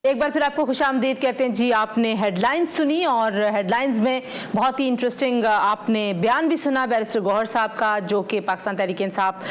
एक बार फिर आपको खुशामदीद कहते हैं जी। आपने हेडलाइंस सुनी और हेडलाइंस में बहुत ही इंटरेस्टिंग आपने बयान भी सुना बैरिस्टर गौहर साहब का, जो कि पाकिस्तान तहरीक इंसाफ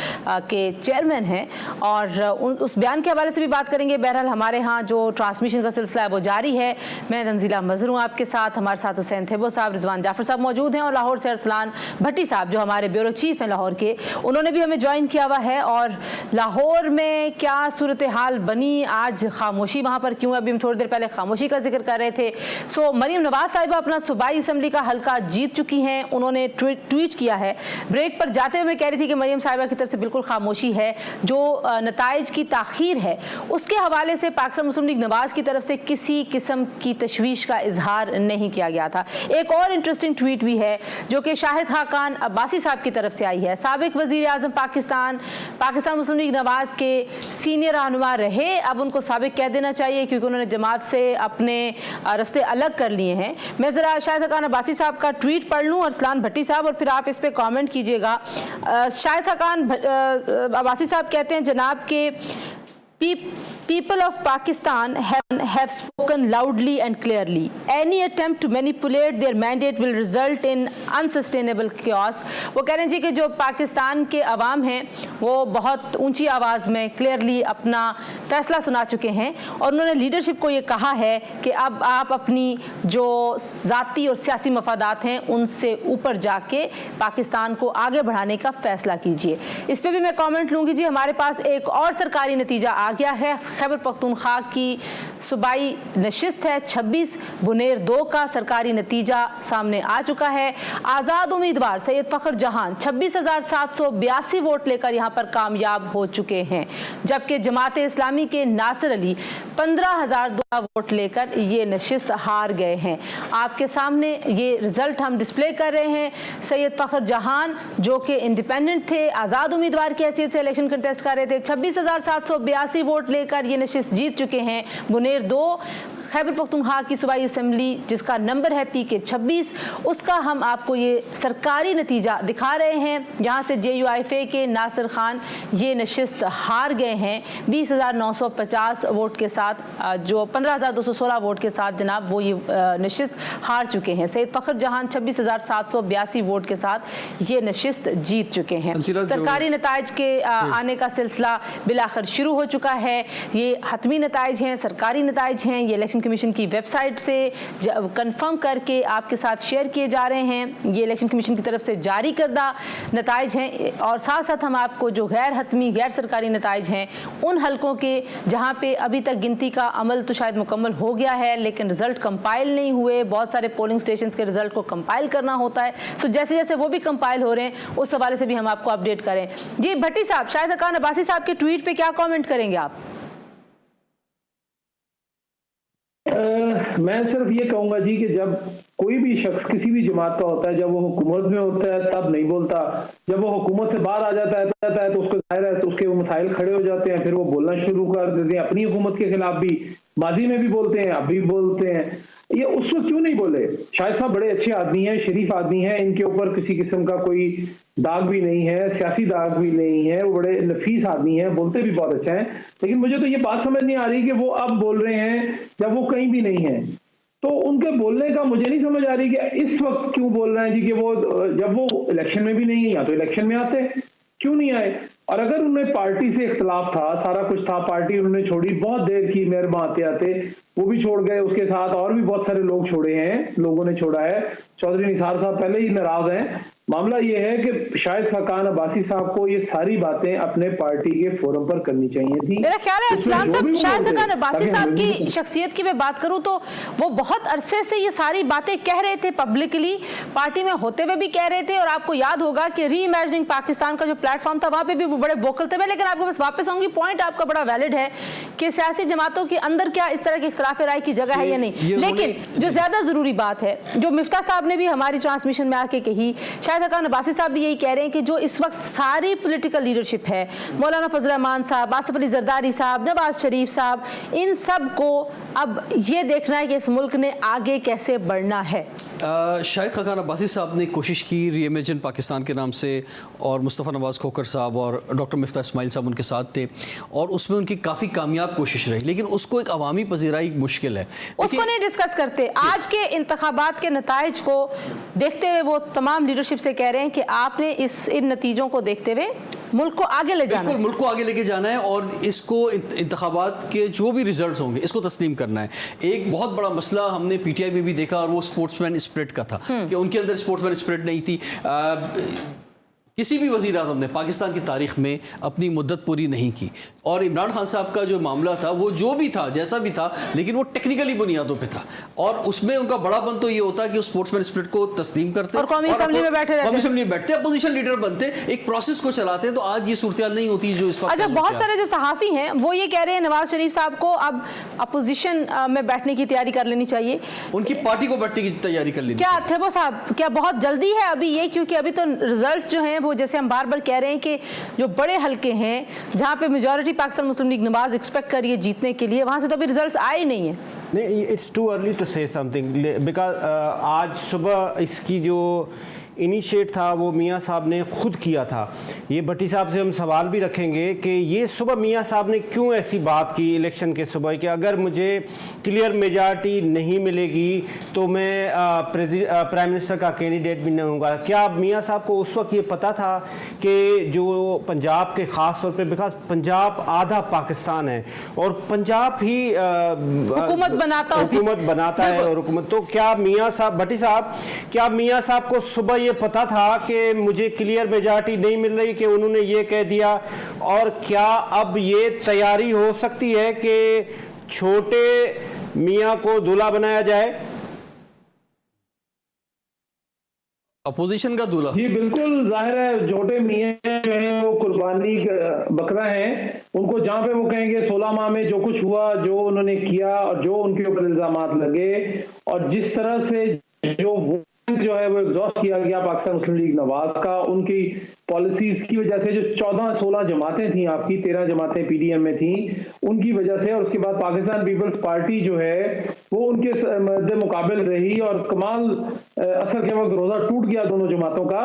के चेयरमैन हैं, और उस बयान के हवाले से भी बात करेंगे। बहरहाल हमारे यहाँ जो ट्रांसमिशन का सिलसिला है वो जारी है। मैं तंजीला मजहर हूँ आपके साथ, हमारे साथ हुसैन थेबो साहब, रिजवान जाफर साहब मौजूद हैं, और लाहौर से अरसलान भट्टी साहब जो हमारे ब्यूरो चीफ हैं लाहौर के, उन्होंने भी हमें ज्वाइन किया हुआ है। और लाहौर में क्या सूरत हाल बनी, आज खामोशी वहाँ पर क्यों, अभी हम थोड़ी देर पहले खामोशी का जिक्र कर रहे थे। सो मरीम नवाज साहिबा अपना सूबाई असम्बली का हल्का जीत चुकी हैं। उन्होंने ट्वीट किया है। ब्रेक पर जाते हुए मैं कह रही थी कि मरीम साहिबा की तरफ से बिल्कुल खामोशी है। जो नताइज की ताखीर है उसके हवाले से पाकिस्तान मुस्लिम लीग नवाज की तरफ से किसी किस्म की तशवीश का इजहार नहीं किया गया था। एक और इंटरेस्टिंग ट्वीट भी है जो कि शाहिद खाकान अब्बासी साहब की तरफ से आई है। साबिक वजीर आजम पाकिस्तान मुस्लिम लीग नवाज के सीनियर रहनुमा रहे, अब उनको साबिक कह देना चाहिए क्योंकि उन्होंने जमात से अपने रास्ते अलग कर लिए हैं। मैं ज़रा शाहिद खाकान अब्बासी साहब का ट्वीट पढ़ लूँ, अरसलान भट्टी साहब, और फिर आप इस पर कमेंट कीजिएगा। शाहिद खाकान अब्बासी साहब कहते हैं, जनाब के People of Pakistan have spoken loudly and clearly. Any attempt to manipulate their mandate will result in unsustainable chaos. वो कह रहे हैं जी कि जो पाकिस्तान के अवाम हैं वो बहुत ऊंची आवाज़ में क्लियरली अपना फैसला सुना चुके हैं, और उन्होंने लीडरशिप को ये कहा है कि अब आप अपनी जो ज़ाती और सियासी मफादात हैं उनसे ऊपर जाके पाकिस्तान को आगे बढ़ाने का फैसला कीजिए। इस पर भी मैं कमेंट लूँगी जी। हमारे पास एक और सरकारी नतीजा आ गया है। खैबर पख्तूनख्वा की सूबाई नशिस्त है, 26 बुनेर 2 का सरकारी नतीजा सामने आ चुका है। आज़ाद उम्मीदवार सैयद फ़खर जहान 26,782 वोट लेकर यहाँ पर कामयाब हो चुके हैं, जबकि जमात इस्लामी के नासिर अली 15,002 वोट लेकर ये नशिस्त हार गए हैं। आपके सामने ये रिजल्ट हम डिस्प्ले कर रहे हैं। सैयद फ़खर जहान जो कि इंडिपेंडेंट थे, आज़ाद उम्मीदवार की हैसियत से इलेक्शन कंटेस्ट कर रहे थे, 26,782 वोट लेकर ये नशिस्त जीत चुके हैं। बुनेर 2 खैबर पख्तूनख्वा की सूबाई असम्बली जिसका नंबर है PK 26, उसका हम आपको ये सरकारी नतीजा दिखा रहे हैं। यहाँ से JUIFA के नासिर खान ये नशिस्त हार गए हैं 20,950 वोट के साथ, जो 15,216 वोट के साथ जनाब वो ये नशिस्त हार चुके हैं। सैयद फ़खर जहान 26,782 वोट के साथ ये नशिस्त जीत चुके हैं। सरकारी नताइज के आने का सिलसिला बिलाखिर शुरू हो चुका है। ये हतमी नताइज हैं, सरकारी नताइज हैं, ये इलेक्शन कमीशन की वेबसाइट से कंफर्म करके आपके साथ शेयर किए जा रहे हैं। ये इलेक्शन कमीशन की तरफ से जारी करदा नताइज हैं, और साथ साथ हम आपको जो गैर हतमी गैर सरकारी नताइज हैं उन हलकों के जहां पे अभी तक गिनती का अमल तो शायद मुकम्मल हो गया है लेकिन रिजल्ट कंपाइल नहीं हुए, बहुत सारे पोलिंग स्टेशन के रिजल्ट को कंपाइल करना होता है। सो जैसे जैसे वो भी कंपाइल हो रहे हैं उस हवाले से भी हम आपको अपडेट करें। जी भट्टी साहब, शाहिद खाकान अब्बासी साहब के ट्वीट पे क्या कमेंट करेंगे आप? मैं सिर्फ ये कहूंगा जी कि जब कोई भी शख्स किसी भी जमात का होता है, जब वो हुकूमत में होता है तब नहीं बोलता, जब वो हुकूमत से बाहर आ जाता है तो उसको जाहिर है उसके मसाइल खड़े हो जाते हैं, फिर वो बोलना शुरू कर देते हैं अपनी हुकूमत के खिलाफ भी। माजी में भी बोलते हैं, अब भी बोलते हैं। ये उस वक्त क्यों नहीं बोले? शाहिद साहब बड़े अच्छे आदमी हैं, शरीफ आदमी हैं, इनके ऊपर किसी किस्म का कोई दाग भी नहीं है, सियासी दाग भी नहीं है, वो बड़े नफीस आदमी हैं, बोलते भी बहुत अच्छा है। लेकिन मुझे तो ये बात समझ नहीं आ रही कि वो अब बोल रहे हैं जब वो कहीं भी नहीं है। तो उनके बोलने का मुझे नहीं समझ आ रही कि इस वक्त क्यों बोल रहे हैं जी कि वो जब वो इलेक्शन में भी नहीं है, या तो इलेक्शन में आते क्यों नहीं आए? और अगर उन्हें पार्टी से इख्तलाफ था, सारा कुछ था, पार्टी उन्होंने छोड़ी, बहुत देर की मेहरबान आते आते वो भी छोड़ गए, उसके साथ और भी बहुत सारे लोग छोड़े हैं, लोगों ने छोड़ा है। चौधरी निसार साहब पहले ही नाराज हैं। मामला ये है कि शाहिद खाकान अब्बासी साहब को ये सारी बातें अपने पार्टी के फोरम पर करनी चाहिए थी। मेरा ख्याल है इस्लाम साहब, शाहिद खाकान अब्बासी साहब की शख्सियत की मैं बात करूं तो वो बहुत अरसे से ये सारी बातें कह रहे थे, पब्लिकली पार्टी में होते हुए भी कह रहे थे। और आपको याद होगा कि री इमेजिनिंग पाकिस्तान का जो प्लेटफॉर्म था वहां पे भी वो बड़े वोकल थे। लेकिन आपको बस वापस आऊंगी, पॉइंट आपका बड़ा वैलिड है कि सियासी जमातों के अंदर क्या इस तरह के इख्तिलाफ राय की जगह है या नहीं। लेकिन जो ज्यादा जरूरी बात है, जो मिफ्ता साहब ने भी हमारी ट्रांसमिशन में आके कही, शाहिद खाकान अब्बासी साहब भी यही कह रहे हैं कि जो इस वक्त सारी पॉलिटिकल लीडरशिप है, मौलाना फजल रहमान साहब, आसिफ अली जरदारी साहब, नवाज शरीफ साहब, इन सब को अब ये देखना है कि इस मुल्क ने आगे कैसे बढ़ना है। शाहिद खाकान अब्बासी साहब ने कोशिश की री-इमेजिन पाकिस्तान के नाम से, और मुस्तफ़ा नवाज़ खोखर साहब और डॉक्टर मिफ्ता इस्माइल साहब उनके साथ थे, और उसमें उनकी काफ़ी कामयाब कोशिश रही, लेकिन उसको एक अवामी पजीराई मुश्किल है। उसको नहीं डिस्कस करते। आज के इंतखाबात के नताइज को देखते हुए वो तमाम लीडरशिप से कह रहे हैं कि आपने इन नतीजों को देखते हुए मुल्क को आगे ले जाना है। मुल्क को आगे लेके जाना है, और इसको इंतखाबात के जो भी रिजल्ट्स होंगे इसको तस्लीम करना है। एक बहुत बड़ा मसला हमने पीटीआई में भी देखा, और वो स्पोर्ट्समैन स्पिरिट का था कि उनके अंदर स्पोर्ट्समैन स्पिरिट नहीं थी। किसी भी वज़ीर आज़म ने पाकिस्तान की तारीख में अपनी मुद्दत पूरी नहीं की, और इमरान खान साहब का जो मामला था वो जो भी था जैसा भी था, लेकिन वो टेक्निकली बुनियादों पे था, और उसमें उनका बड़ापन तो ये होता कि वो स्पोर्ट्समैन स्पिरिट को तस्लीम करते और कौमी असेंबली में बैठे रहते, कौमी असेंबली में बैठते, अपोजिशन लीडर बनते, एक प्रोसेस को चलाते हैं, तो आज ये सूरत नहीं होती जो इस वक्त। अच्छा, बहुत सारे जो सहाफ़ी हैं वो ये कह रहे हैं नवाज शरीफ साहब को अब अपोजिशन में बैठने की तैयारी कर लेनी चाहिए, उनकी पार्टी को बैठने की तैयारी कर लेनी। क्या थे वो साहब, क्या बहुत जल्दी है अभी ये? क्योंकि अभी तो रिजल्ट्स जो हैं वो, जैसे हम बार बार कह रहे हैं कि जो बड़े हल्के हैं जहां पे मेजॉरिटी पाकिस्तान मुस्लिम लीग नवाज एक्सपेक्ट कर रही है जीतने के लिए, वहां से तो अभी रिजल्ट्स आए नहीं है। नहीं, it's too early to say something, because आज सुबह इसकी जो इनिशिएट था वो मियाँ साहब ने खुद किया था। ये भट्टी साहब से हम सवाल भी रखेंगे कि ये सुबह मियाँ साहब ने क्यों ऐसी बात की इलेक्शन के सुबह कि अगर मुझे क्लियर मेजॉरिटी नहीं मिलेगी तो मैं प्राइम मिनिस्टर का कैंडिडेट भी नहीं होऊंगा। क्या मियाँ साहब को उस वक्त ये पता था कि जो पंजाब के ख़ास तौर पे, बिकॉज पंजाब आधा पाकिस्तान है और पंजाब ही हुकूमत बनाता है और हुकूमत, तो क्या मियाँ साहब, भट्टी साहब, क्या मियाँ साहब को सुबह ये पता था कि मुझे क्लियर मेजॉरिटी नहीं मिल रही कि उन्होंने ये कह दिया? और क्या अब ये तैयारी हो सकती है कि छोटे मियाँ को दूल्हा बनाया जाए? अपोजिशन का दूल्हा? जी बिल्कुल, जाहिर है छोटे मियाँ जो हैं वो कुर्बानी बकरा हैं। उनको जहाँ पे वो कहेंगे 16 माह में जो कुछ हुआ, जो उन्होंने किया और जो उनके ऊपर इल्जामात लगे, और जिस तरह से जो है वो एग्जॉस्ट किया गया पाकिस्तान मुस्लिम लीग नवाज का, उनकी पॉलिसीज की वजह से, जो 14-16 जमातें थी आपकी, 13 जमातें पीडीएम में थी, उनकी वजह से, और उसके बाद पाकिस्तान पीपल्स पार्टी जो है वो उनके मद्दे मुकाबिल रही, और कमाल असर के वक्त रोजा टूट गया दोनों जमातों का।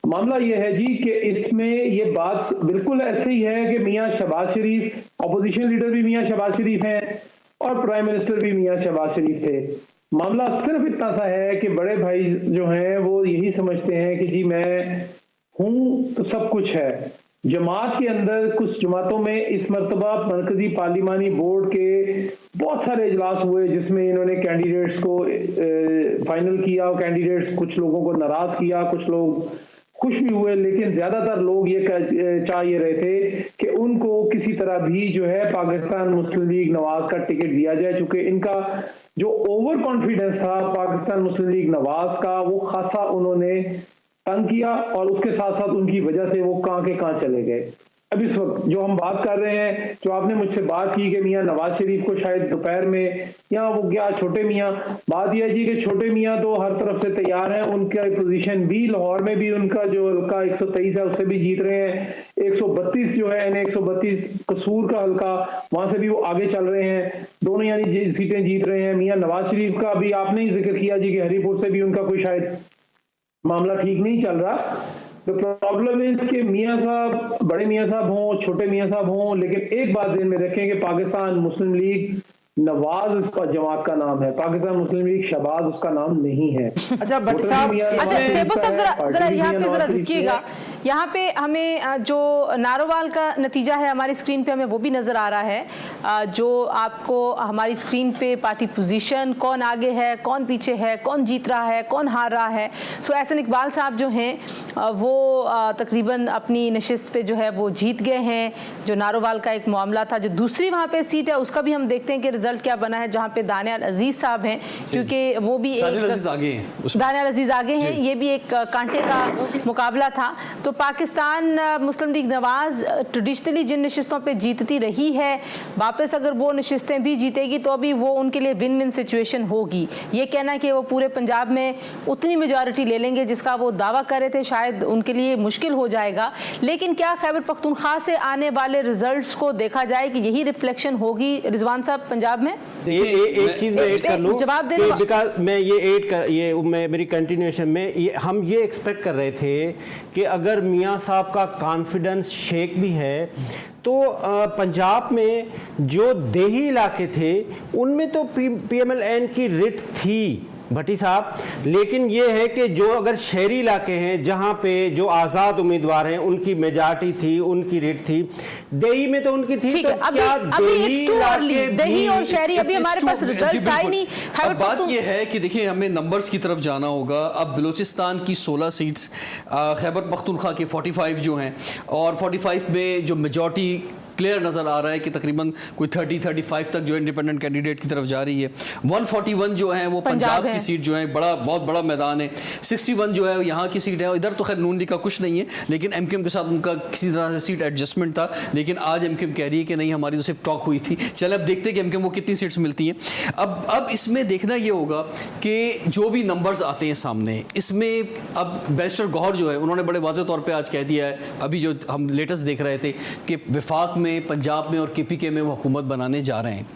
मामला ये है जी कि इसमें ये बात बिल्कुल ऐसे ही है कि मियाँ शहबाज शरीफ, अपोजिशन लीडर भी मियाँ शहबाज शरीफ हैं और प्राइम मिनिस्टर भी मियाँ शहबाज शरीफ थे। मामला सिर्फ इतना सा है कि बड़े भाई जो हैं वो यही समझते हैं कि जी मैं हूं तो सब कुछ है। जमात के अंदर कुछ जमातों में इस मरतबा मरकजी पार्लिमानी बोर्ड के बहुत सारे इजलास हुए जिसमें इन्होंने कैंडिडेट्स को फाइनल किया, और कैंडिडेट्स कुछ लोगों को नाराज किया, कुछ लोग खुश भी हुए, लेकिन ज्यादातर लोग ये चाह ये रहे थे कि उनको किसी तरह भी जो है पाकिस्तान मुस्लिम लीग नवाज का टिकट दिया जाए, चूंकि इनका जो ओवर कॉन्फिडेंस था पाकिस्तान मुस्लिम लीग नवाज का वो खासा उन्होंने तंग किया, और उसके साथ साथ उनकी वजह से वो कहां के कहां चले गए। अब इस वक्त जो हम बात कर रहे हैं, जो आपने मुझसे बात की कि मियाँ नवाज शरीफ को शायद दोपहर में, या वो क्या छोटे मियाँ, बात यह है जी कि छोटे मियाँ तो हर तरफ से तैयार हैं, उनका पोजीशन भी लाहौर में भी उनका जो हल्का 123 है उससे भी जीत रहे हैं, 132 जो है यानी 132 कसूर का हल्का, वहां से भी वो आगे चल रहे हैं, दोनों यानी सीटें जीत रहे हैं। मियाँ नवाज शरीफ का भी आपने ही जिक्र किया जी कि हरीपुर से भी उनका कोई शायद मामला ठीक नहीं चल रहा। तो प्रॉब्लम इज कि मियाँ साहब, बड़े मियाँ साहब हों, छोटे मियाँ साहब हों, लेकिन एक बात ध्यान में रखें कि पाकिस्तान मुस्लिम लीग नवाज उसका जमात का नाम है, पाकिस्तान मुस्लिम लीग शहबाज उसका नाम नहीं है। अच्छा भट्ट साहब, जरा यहाँ पे जरा रुकिएगा। यहाँ पे हमें जो नारोवाल का नतीजा है हमारी स्क्रीन पे हमें वो भी नज़र आ रहा है, जो आपको हमारी स्क्रीन पे पार्टी पोजीशन, कौन आगे है, कौन पीछे है, कौन जीत रहा है, कौन हार रहा है। सो एहसन इकबाल साहब जो हैं वो तकरीबन अपनी नशिस्त पे जो है वो जीत गए हैं। जो नारोवाल का एक मामला था, जो दूसरी वहाँ पे सीट है, उसका भी हम देखते हैं कि रिजल्ट क्या बना है, जहाँ पे दानियाल अजीज साहब हैं, क्योंकि वो भी दानियाल अजीज आगे हैं, ये भी एक कांटे का मुकाबला था। तो तो पाकिस्तान मुस्लिम लीग नवाज ट्रेडिशनली जिन नशिस्तों पे जीतती रही है, वापस अगर वो नशिस्तें भी जीतेगी तो अभी वो उनके लिए विन विन सिचुएशन होगी। ये कहना कि वो पूरे पंजाब में उतनी मेजॉरिटी ले लेंगे जिसका वो दावा कर रहे थे, शायद उनके लिए मुश्किल हो जाएगा। लेकिन क्या खैबर पख्तूनख्वा से आने वाले रिजल्ट्स को देखा जाए कि यही रिफ्लेक्शन होगी रिजवान साहब पंजाब में? एक चीज मैं ऐड कर लूं, जवाब दे दो। बिकॉज मैं ये मेरी कंटिन्यूएशन में हम ये एक्सपेक्ट कर रहे थे कि अगर मियां साहब का कॉन्फिडेंस शेक भी है तो पंजाब में जो देही इलाके थे उनमें तो PMLN की रिट थी भट्टी साहब, लेकिन ये है कि जो अगर शहरी इलाके हैं जहाँ पे जो आज़ाद उम्मीदवार हैं उनकी मेजॉरिटी थी, उनकी रेट थी, देही में तो उनकी थी। तो क्या देही और शहरी अभी हमारे पास रिजल्ट्स आए नहीं। अब बात ये है कि देखिए हमें नंबर्स की तरफ जाना होगा। अब बलूचिस्तान की 16 सीट्स, खैबर पख्तूनख्वा के 45 जो हैं, और 45 में जो मेजॉरिटी क्लियर नज़र आ रहा है कि तकरीबन कोई 30-35 तक जो इंडिपेंडेंट कैंडिडेट की तरफ जा रही है। 141 जो है वो पंजाब की सीट जो है, बहुत बड़ा मैदान है। 61 जो है यहाँ की सीट है, और इधर तो खैर नून लीग का कुछ नहीं है, लेकिन MKM के साथ उनका किसी तरह से सीट एडजस्टमेंट था। लेकिन आज MKM कह रही है कि नहीं, हमारी तो सिर्फ टॉक हुई थी। चले अब देखते हैं कि MKM को कितनी सीट्स मिलती हैं। अब इसमें देखना ये होगा कि जो भी नंबर्स आते हैं सामने, इसमें अब बैरिस्टर गौहर जो है उन्होंने बड़े वाज़ेह तौर पर आज कह दिया है, अभी जो हम लेटेस्ट देख रहे थे कि वफाक में, पंजाब में और KPK में वो हुकूमत बनाने जा रहे हैं।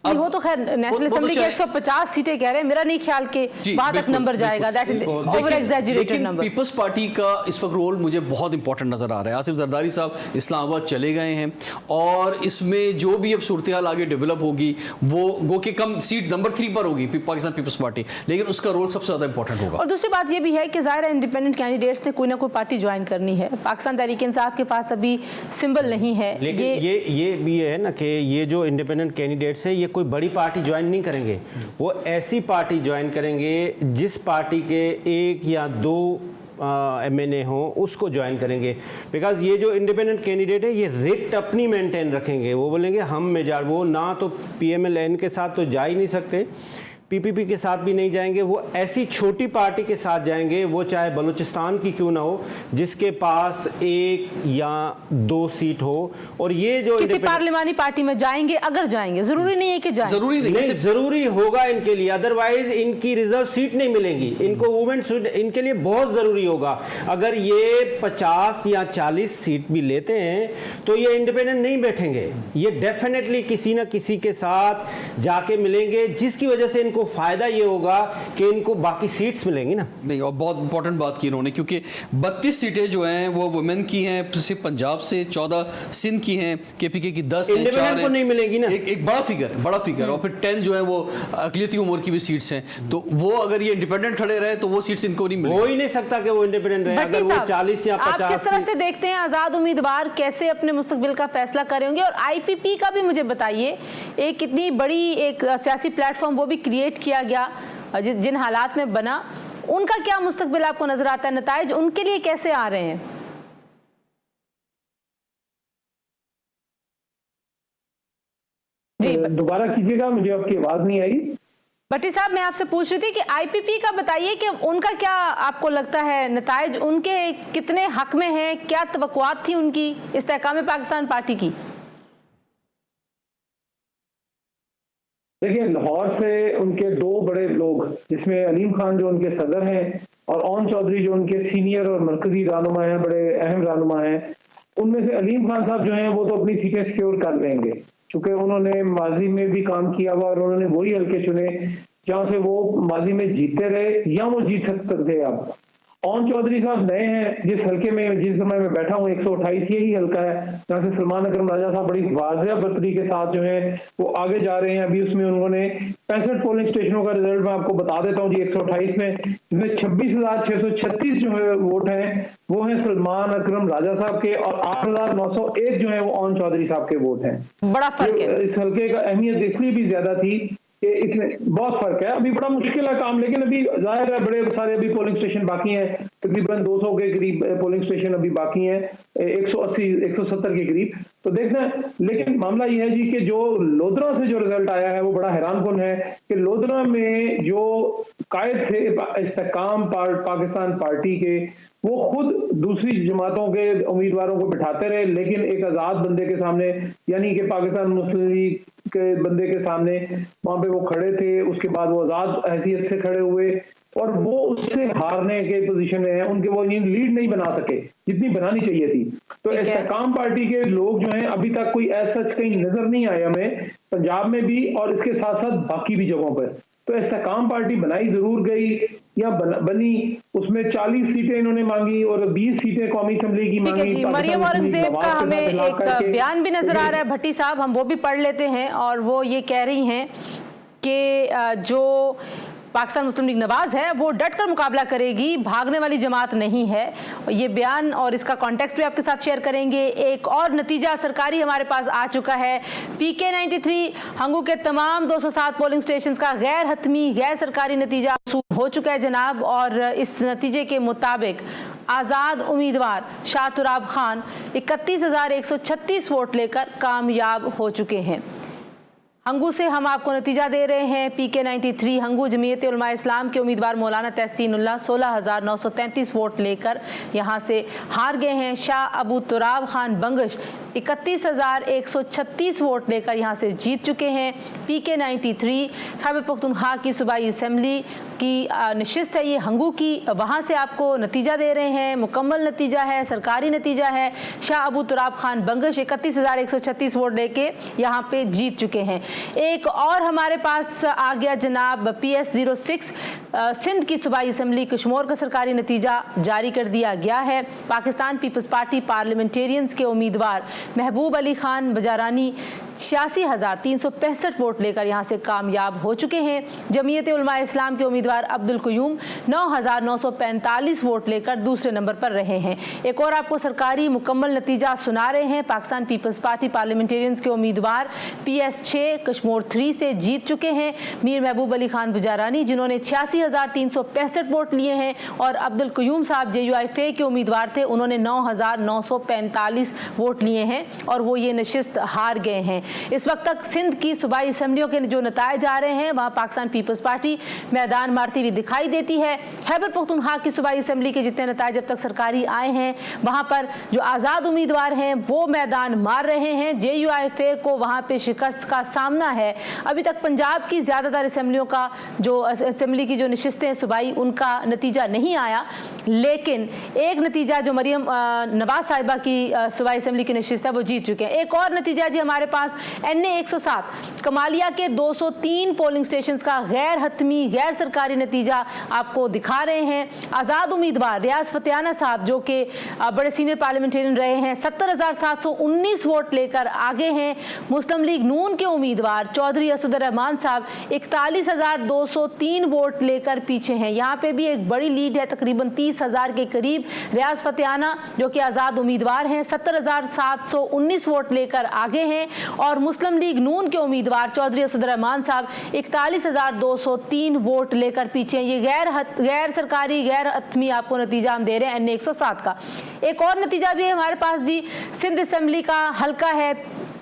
अब वो तो खैर नेशनल असेंबली के 150 सीटें कह रहे हैं, मेरा नहीं ख्याल के वहां तक नंबर जाएगा। That is over exaggerated number. People's Party का इस वक्त रोल मुझे बहुत इंपॉर्टेंट नजर आ रहा है। आसिफ जरदारी साहब इस्लामाबाद चले गए हैं, और इसमें जो भी अब सूरत हाल आगे डेवलप होगी वो गो के कम सीट नंबर 3 पर होगी पाकिस्तान पीपल्स पार्टी, लेकिन उसका रोल सबसे ज्यादा इंपॉर्टेंट होगा। और दूसरी बात ये भी है कि ज़ाहिर है इंडिपेंडेंट कैंडिडेट्स ने कोई ना कोई पार्टी ज्वाइन करनी है। पाकिस्तान तहरीक इंसाफ के पास अभी सिंबल नहीं है। लेकिन ये भी है ना कि ये जो इंडिपेंडेंट कैंडिडेट्स है, ये कोई बड़ी पार्टी ज्वाइन नहीं करेंगे, वो ऐसी पार्टी ज्वाइन करेंगे जिस पार्टी के 1 या 2 MNA हो उसको ज्वाइन करेंगे। बिकॉज ये जो इंडिपेंडेंट कैंडिडेट है ये रिट अपनी मेंटेन रखेंगे। वो बोलेंगे हम मेजॉर, वो ना तो PMLN के साथ तो जा ही नहीं सकते, PPP के साथ भी नहीं जाएंगे, वो ऐसी छोटी पार्टी के साथ जाएंगे, वो चाहे बलूचिस्तान की क्यों ना हो, जिसके पास 1 या 2 सीट हो। और ये जो किसी पार्लिमानी पार्टी में जाएंगे, अगर जाएंगे, जरूरी नहीं है कि जाएं, जरूरी नहीं, जरूरी होगा इनके लिए, अदरवाइज इनकी रिजर्व सीट नहीं मिलेंगी इनको। वुमेन सीट इनके लिए बहुत जरूरी होगा। अगर ये 50 या 40 सीट भी लेते हैं तो ये इंडिपेंडेंट नहीं बैठेंगे, ये डेफिनेटली किसी ना किसी के साथ जाके मिलेंगे, जिसकी वजह से इनको फायदा ये होगा कि इनको बाकी सीट्स मिलेंगी ना। नहीं, और बहुत इंपॉर्टेंट बात की इन्होंने, क्योंकि 32 सीटें जो हैं वो वुमेन की हैं, सिर्फ पंजाब से 14 सिंध की हैं, KPK की 10 हैं, 4 को नहीं मिलेगी ना। एक बड़ा फिगर और फिर 10 जो है वो अकलियती उम्र की भी सीट्स हैं। तो वो अगर ये इंडिपेंडेंट खड़े रहे तो वो सीट्स इनको नहीं मिलेगी। हो ही नहीं सकता कि वो इंडिपेंडेंट रहे अगर वो 40 या 50। आप किस तरह से देखते हैं आजाद उम्मीदवार कैसे अपने मुस्तकबिल का फैसला करेंगे? और IPP का भी मुझे बताइए, एक कितनी बड़ी एक सियासी प्लेटफॉर्म वो भी क्रिएट किया गया जिन हालात में बना, उनका क्या मुस्तकबिल आपको नजर आता है? नताइज उनके लिए कैसे आ रहे हैं? जी दोबारा कीजिएगा, मुझे आपकी आवाज नहीं आई। भट्टी साहब, मैं आपसे पूछ रही थी कि IPP का बताइए कि उनका क्या आपको लगता है नताइज, उनके कितने हक में हैं, क्या तवक्कुआत थी उनकी इस्तेहकाम पाकिस्तान पार्टी की? देखिए, लाहौर से उनके 2 बड़े लोग, जिसमें अलीम खान जो उनके सदर हैं और ओन चौधरी जो उनके सीनियर और मरकजी रहनुमा हैं, बड़े अहम रहनुमा हैं, उनमें से अलीम खान साहब जो हैं वो तो अपनी सीटें सिक्योर कर लेंगे, क्योंकि उन्होंने माजी में भी काम किया हुआ और उन्होंने वही हल्के चुने जहां से वो माजी में जीतते रहे या वो जीत सकते थे। अब ओन चौधरी साहब नए हैं, जिस हल्के में जिस समय में बैठा हूँ 128 यही हल्का है, जहाँ से सलमान अकरम राजा साहब बड़ी वाज़ेह बर्तरी के साथ जो है वो आगे जा रहे हैं। अभी उसमें उन्होंने 65 पोलिंग स्टेशनों का रिजल्ट मैं आपको बता देता हूँ जी। 128 में इसमें 26,636 जो है वोट हैं वो हैं सलमान अकरम राजा साहब के, और 8,901 जो है वो ओन चौधरी साहब के वोट हैं। बड़ा फर्क है। इस हल्के का अहमियत इसलिए भी ज्यादा थी कि इसमें बहुत फर्क है। अभी बड़ा मुश्किल है काम, लेकिन अभी जाहिर है बड़े सारे अभी पोलिंग स्टेशन बाकी हैं, तकरीबन 200 के करीब पोलिंग स्टेशन अभी बाकी हैं, 180 170 के करीब। तो देखना है, लेकिन मामला ये है जी कि जो लोधरा से जो रिजल्ट आया है वो बड़ा हैरानकुन है कि लोधरा में जो कायद थे इस्तेकाम पाकिस्तान पार्टी के, वो खुद दूसरी जमातों के उम्मीदवारों को बिठाते रहे, लेकिन एक आजाद बंदे के सामने, यानी कि पाकिस्तान मुस्लिम लीग के बंदे के सामने वहां पे वो खड़े थे। उसके बाद वो आजाद हैसियत से खड़े हुए और वो उससे हारने के पोजीशन में है, उनके वो लीड नहीं बना सके जितनी बनानी चाहिए थी। तो इस्तेकाम पार्टी के लोग जो हैं अभी तक कोई ऐसा कहीं नजर नहीं आया हमें, पंजाब में भी और इसके साथ साथ बाकी भी जगहों पर। तो इस्तेकाम पार्टी बनाई जरूर गई या बनी, उसमें 40 सीटें इन्होंने मांगी और 20 सीटें कौमी असेंबली की मांगी। मरियम औरंगजेब का हमें एक बयान भी नजर आ रहा है भट्टी साहब, हम वो भी पढ़ लेते हैं। और वो ये कह रही हैं कि जो पाकिस्तान मुस्लिम लीग नवाज है वो डट कर मुकाबला करेगी, भागने वाली जमात नहीं है। ये बयान और इसका कॉन्टेक्स्ट भी आपके साथ शेयर करेंगे। एक और नतीजा सरकारी हमारे पास आ चुका है। PK 93 हंगू के तमाम 207 पोलिंग स्टेशन का गैर हतमी गैर सरकारी नतीजा हो चुका है जनाब। और इस नतीजे के मुताबिक आज़ाद उम्मीदवार शाह तुराब खान 31,136 वोट लेकर कामयाब हो चुके हैं। हंगू से हम आपको नतीजा दे रहे हैं। PK 93 हंगू जमीयत उलमा इस्लाम के उम्मीदवार मौलाना तहसीनुल्लाह 16,933 वोट लेकर यहां से हार गए हैं। शाह अबू तुराब खान बंगश 31,136 वोट लेकर यहां से जीत चुके हैं। PK 93 खैबर पख्तूनख्वा की सूबाई असम्बली की नशिस्त है ये हंगू की, वहां से आपको नतीजा दे रहे हैं। मुकम्मल नतीजा है, सरकारी नतीजा है। शाह अबू तुराब खान बंगश 31,136 वोट लेके यहाँ पे जीत चुके हैं। एक और हमारे पास आ गया जनाब PS 06 सिंध की सूबाई असम्बली कश्मीर का सरकारी नतीजा जारी कर दिया गया है। पाकिस्तान पीपल्स पार्टी पार्लियामेंटेरियंस के उम्मीदवार महबूब अली खान बजारानी 86,365 वोट लेकर यहां से कामयाब हो चुके हैं। जमीयत उलमा इस्लाम के उम्मीदवार अब्दुल क़य्यूम 9,945 वोट लेकर दूसरे नंबर पर रहे हैं। एक और आपको सरकारी मुकम्मल नतीजा सुना रहे हैं। पाकिस्तान पीपल्स पार्टी पार्लियामेंटेरियंस के उम्मीदवार PS 6 कश्मीर 3 से जीत चुके हैं। मीर महबूब अली खान बजारानी जिन्होंने 86,365 वोट लिए हैं और अब्दुल क़य्यूम साहब JUIFA के उम्मीदवार थे, उन्होंने 9,945 वोट लिए हैं और वो ये नशिस्त हार गए हैं। इस वक्त तक सिंध की सूबाई असम्बलियों के जो नतायज आ रहे हैं वहां पाकिस्तान पीपल्स पार्टी मैदान मारती हुई दिखाई देती है। खैबर पख्तूनख्वा की सूबाई असम्बली के जितने नतायज अब तक सरकारी आए हैं वहां पर जो आज़ाद उम्मीदवार हैं वो मैदान मार रहे हैं। JUIFA को वहां पे शिकस्त का सामना है। अभी तक पंजाब की ज्यादातर असम्बलियों का जो असम्बली की जो नशिस्तें सूबाई उनका नतीजा नहीं आया, लेकिन एक नतीजा जो मरियम नवाज साहिबा की सूबाई असम्बली की नशिस्त है वो जीत चुके हैं। एक और नतीजा जी हमारे पास NA 107 कमालिया के 203 पोलिंग स्टेशन का गैर हतमी गैर सरकारी नतीजा आपको दिखा रहे हैं। आज़ाद उम्मीदवार रियाज फतेहाना साहब जो कि बड़े सीनियर पार्लियामेंटेरियन रहे हैं 70,719 वोट लेकर आगे हैं। मुस्लिम लीग नून के उम्मीदवार चौधरी असद रहमान साहब 41,203 वोट लेकर पीछे हैं। यहाँ पे भी एक बड़ी लीड है, तकरीबन 30,000 के करीब। रियाज फतेहाना जो कि आज़ाद उम्मीदवार हैं 70,719 वोट लेकर आगे हैं और मुस्लिम लीग नून के उम्मीदवार चौधरी असद रहमान साहब 41,203 वोट लेकर पीछे हैं। ये गैर सरकारी गैर हतमी आपको नतीजा हम दे रहे हैं NA 107 का। एक और नतीजा भी है हमारे पास जी, सिंध असम्बली का हल्का है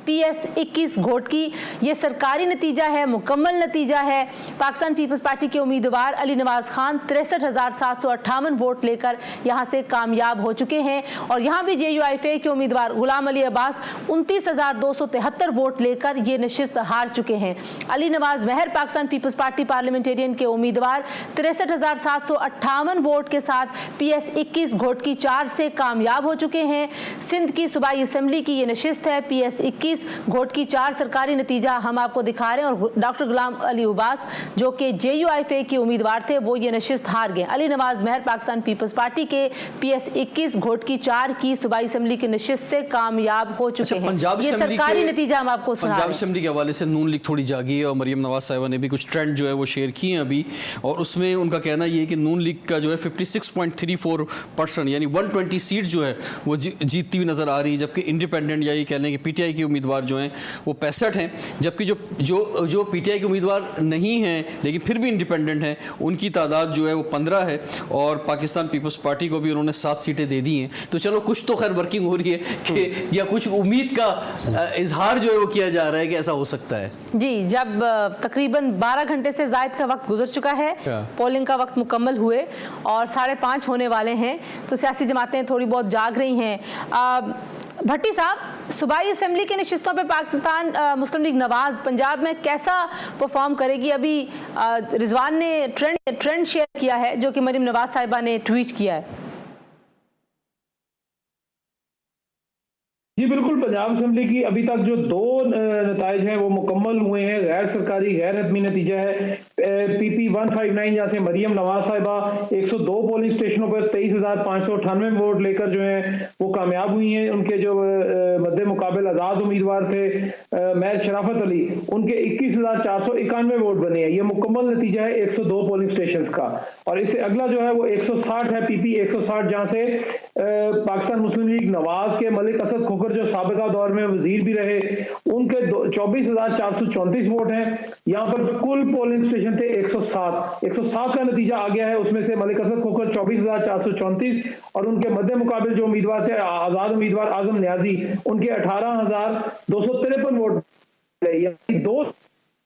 PS 21 घोटकी। ये सरकारी नतीजा है, मुकम्मल नतीजा है। पाकिस्तान पीपल्स पार्टी के उम्मीदवार अली नवाज खान 63,758 वोट लेकर यहाँ से कामयाब हो चुके हैं और यहाँ भी JUIFA के उम्मीदवार गुलाम अली अब्बास 29,273 वोट लेकर ये नशिस्त हार चुके हैं। अली नवाज महर पाकिस्तान पीपल्स पार्टी पार्लियामेंटेरियन के उम्मीदवार 63,758 वोट के साथ PS 21 घोटकी 4 से कामयाब हो चुके हैं। सिंध की सूबाई असम्बली की ये नशिस्त है PS 21 घोटकी 4 सरकारी नतीजा हम आपको दिखा रहे हैं और डॉक्टर गुलाम अली अब्बास जो कि JUIFA के उम्मीदवार थे वो ये नशिस्त हार गए। अली नवाज महर पाकिस्तान पीपल्स पार्टी के PS 21 घोटकी 4 की सूबाई असम्बली की नशिस्त से कामयाब हो चुके हैं। ये सरकारी नतीजा हम आपको सुना रहे हैं। पंजाब असम्बली के हवाले से नून लीग थोड़ी जागी है और मरियम नवाज साहिबा ने भी कुछ ट्रेंड जो है वो शेयर किए हैं अभी, और उसमें उनका कहना ये है कि नून लीग का जो है 56.34% यानी 120 सीट जो है वो जीतती हुई नजर आ रही है, जबकि इंडिपेंडेंट या ये कह लें कि PTI की उम्मीदवार जो हैं वो 65 हैं, जबकि जो जो जो पीटीआई के उम्मीदवार नहीं हैं लेकिन फिर भी इंडिपेंडेंट हैं उनकी तादाद जो है वो 15 है, और पाकिस्तान पीपल्स पार्टी को भी उन्होंने 7 सीटें दे दी हैं। तो चलो कुछ तो खैर वर्किंग हो रही है कि या कुछ उम्मीद का इजहार जो है वो किया जा रहा है कि ऐसा हो सकता है। जी, जब तकरीबन 12 घंटे से ज़ायद का वक्त गुजर चुका है, पोलिंग का वक्त मुकम्मल हुए और 5:30 होने वाले हैं, तो सियासी जमातें थोड़ी बहुत जाग रही हैं। भट्टी साहब, सूबाई असेंबली की नशिस्तों पे पाकिस्तान मुस्लिम लीग नवाज पंजाब में कैसा परफॉर्म करेगी? अभी रिजवान ने ट्रेंड शेयर किया है जो कि मरीम नवाज साहिबा ने ट्वीट किया है। जी बिल्कुल, पंजाब असेंबली की अभी तक जो 2 नताइज हैं वो मुकम्मल हुए हैं। गैर सरकारी गैर हतमी नतीजा है PP 159 जहाँ से मरीम नवाज साहिबा 102 पोलिंग स्टेशनों पर 23,598 वोट लेकर जो है वो कामयाब हुई हैं। उनके जो मद्दे मुकाबल आज़ाद उम्मीदवार थे महज शराफत अली, उनके 21,491 वोट बने हैं। ये मुकम्मल नतीजा है 102 पोलिंग स्टेशन का। और इससे अगला जो है वो 160 है, PP 160, जहाँ से पाकिस्तान मुस्लिम लीग नवाज के मलिक असद खोखर जो साबिका दौर में वजीर भी रहे, उनके 24,434 वोट हैं। यहाँ पर कुल पोलिंग स्टेशन थे 107 का नतीजा आ गया है। उसमें से मलिक असद खोखर 24,434 और उनके मद्दे मुकाबले जो उम्मीदवार थे आजाद उम्मीदवार आजम न्याजी, उनके 18,253 वोट, यानी 2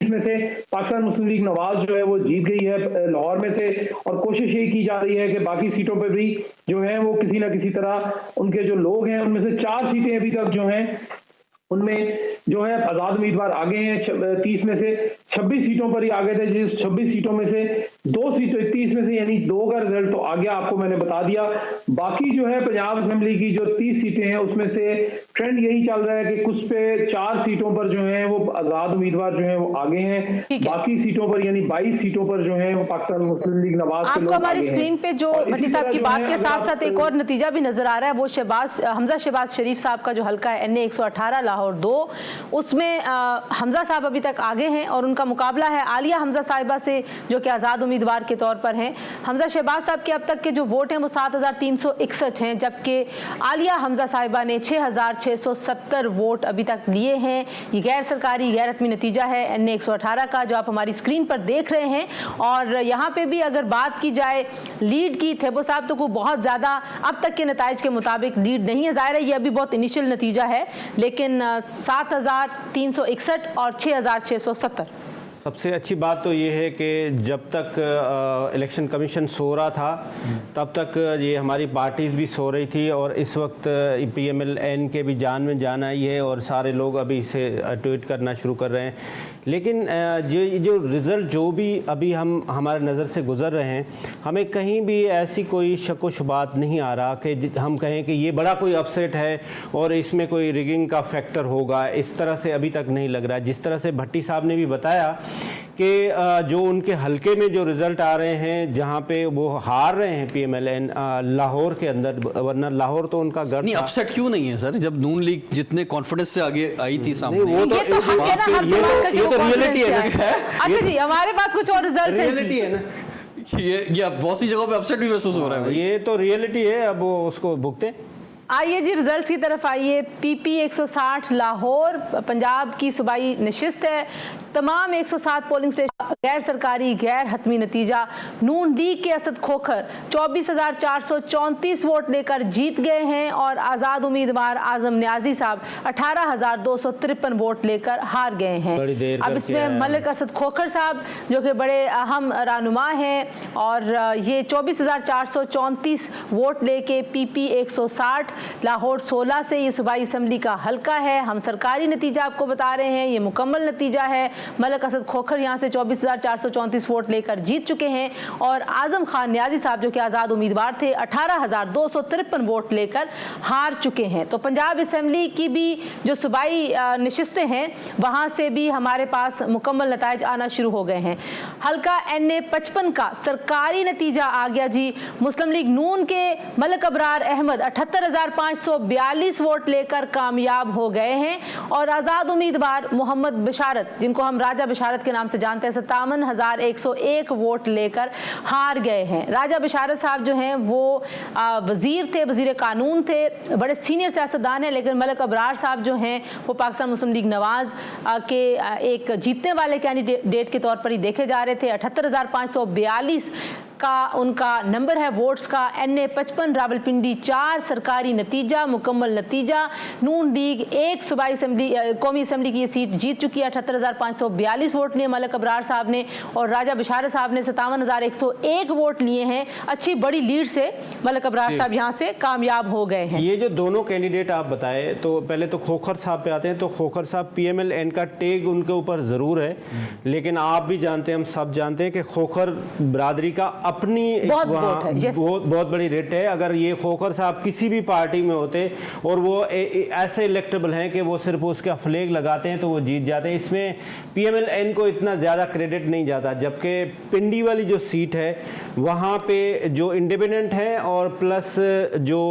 इसमें से पाकिस्तान मुस्लिम लीग नवाज जो है वो जीत गई है लाहौर में से। और कोशिश यही की जा रही है कि बाकी सीटों पर भी जो है वो किसी ना किसी तरह उनके जो लोग हैं उनमें से 4 सीटें अभी तक जो हैं उनमें जो है आजाद उम्मीदवार आगे हैं। 30 में से 26 सीटों पर ही आगे थे। जिस 26 सीटों में से 2 सीटों 30 में से यानी 2 का रिजल्ट तो आ गया, आपको मैंने बता दिया। बाकी जो है पंजाब असेंबली की जो 30 सीटें हैं उसमें से ट्रेंड यही चल रहा है कि कुछ पे 4 सीटों पर जो है वो आजाद उम्मीदवार जो है वो आगे हैं। बाकी सीटों पर यानी 22 सीटों पर जो है वो पाकिस्तान मुस्लिम लीग नवाज के लोग आगे हैं। हमारी स्क्रीन पे जो भट्टी साहब की बात के साथ साथ एक और नतीजा भी नजर आ रहा है, वो हमजा शहबाज शरीफ साहब का जो हल्का है NA 118 लाहौर 2, उसमें हमजा साहब अभी तक आगे हैं और उनका मुकाबला है आलिया हमजा साहिबा से जो कि आज़ाद उम्मीदवार के तौर पर हैं। हमजा शहबाज साहब के अब तक के जो वोट हैं वो 7,361 हैं, जबकि आलिया हमजा साहिबा ने 6,670 वोट अभी तक लिए हैं। ये गैर सरकारी गैर हतमी नतीजा है NA 118 का जो आप हमारी स्क्रीन पर देख रहे हैं। और यहाँ पे भी अगर बात की जाए लीड की, थेबो साहब तो को बहुत ज़्यादा अब तक के नताइज के मुताबिक लीड नहीं है। ज़ाहिर है ये अभी बहुत इनिशियल नतीजा है, लेकिन 7,361 और 6,670। सबसे अच्छी बात तो ये है कि जब तक इलेक्शन कमीशन सो रहा था तब तक ये हमारी पार्टीज भी सो रही थी, और इस वक्त PMLN के भी जान में जान आई है और सारे लोग अभी इसे ट्वीट करना शुरू कर रहे हैं। लेकिन जो रिज़ल्ट जो भी अभी हमारे नज़र से गुज़र रहे हैं, हमें कहीं भी ऐसी कोई शक व शुबात नहीं आ रहा कि हम कहें कि ये बड़ा कोई अपसेट है और इसमें कोई रिगिंग का फैक्टर होगा। इस तरह से अभी तक नहीं लग रहा। जिस तरह से भट्टी साहब ने भी बताया कि जो उनके हलके में जो रिज़ल्ट आ रहे हैं जहाँ पे वो हार रहे हैं PMLN लाहौर के अंदर, वरना लाहौर तो उनका गढ़ नहीं। अपसेट क्यों नहीं है सर, जब नून लीग जितने कॉन्फिडेंस से आगे आई थी सामने? वो तो रियलिटी है ना। अच्छा जी, हमारे पास कुछ और रिजल्ट रियलिटी है ना। ये बहुत सी जगहों पे अपसेट भी महसूस हो रहा है। ये तो रियलिटी है, अब वो उसको भुगते। आइए जी रिजल्ट्स की तरफ आइए। PP 160 लाहौर पंजाब की सूबाई नशिस्त है। तमाम 107 पोलिंग स्टेशन गैर सरकारी गैर हतमी नतीजा। नून लीग के असद खोखर 24,434 वोट लेकर जीत गए हैं और आज़ाद उम्मीदवार आजम न्याजी साहब 18,253 वोट लेकर हार गए हैं। अब इसमें मलिक असद खोखर साहब जो कि बड़े अहम रहनुमा हैं और ये 24,434 वोट लेके PP 160 लाहौर 16 से ये सूबाई असम्बली का हल्का है। हम सरकारी नतीजा आपको बता रहे हैं, ये मुकम्मल नतीजा है। मलिक असद खोखर यहाँ से 24,434 वोट लेकर जीत चुके हैं और आजम खान न्याजी साहब जो कि आज़ाद उम्मीदवार थे 18,253 वोट लेकर हार चुके हैं। तो पंजाब असम्बली की भी जो सूबाई नशिस्तें हैं वहाँ से भी हमारे पास मुकम्मल नताइज आना शुरू हो गए हैं। हल्का NA 55 का सरकारी नतीजा आ गया जी। मुस्लिम लीग नून के मलिक अबरार अहमद 78,542 वोट लेकर कामयाब हो गए हैं और आज़ाद उम्मीदवार मोहम्मद बशारत, जिनको हम राजा बशारत के नाम से जानते हैं, 57,101 वोट लेकर हार गए हैं। राजा बिशारत साहब जो हैं वो वजीर थे, वजीर कानून थे, बड़े सीनियर सियासतदान हैं, लेकिन मलिक अबरार साहब जो हैं वो पाकिस्तान मुस्लिम लीग नवाज के एक जीतने वाले कैंडिडेट के तौर पर ही देखे जा रहे थे। 78,542 का उनका नंबर है वोट्स का। NA 55, रावलपिंडी 4, सरकारी नतीजा, मुकम्मल नतीजा, नून लीग 1 सूबाई असेंबली कौमी असेंबली की ये सीट जीत चुकी है। 78,542 वोट लिए मलिक अबरार साहब ने और राजा बिशारत साहब ने 57,101 वोट लिए हैं। अच्छी बड़ी लीड से मलिक अबरार साहब यहाँ से कामयाब हो गए हैं। ये जो दोनों कैंडिडेट आप बताए, तो पहले तो खोखर साहब पे आते हैं। तो खोखर साहब PMLN का टैग उनके ऊपर ज़रूर है, लेकिन आप भी जानते हैं, हम सब जानते हैं कि खोखर बरादरी का अपनी बहुत बड़ी रेट है। अगर ये खोखर साहब किसी भी पार्टी में होते और वो ऐसे इलेक्टेबल हैं कि वो सिर्फ उसका फ्लैग लगाते हैं तो वो जीत जाते हैं। इसमें PMLN को इतना ज़्यादा क्रेडिट नहीं जाता, जबकि पिंडी वाली जो सीट है वहाँ पे जो इंडिपेंडेंट है और प्लस जो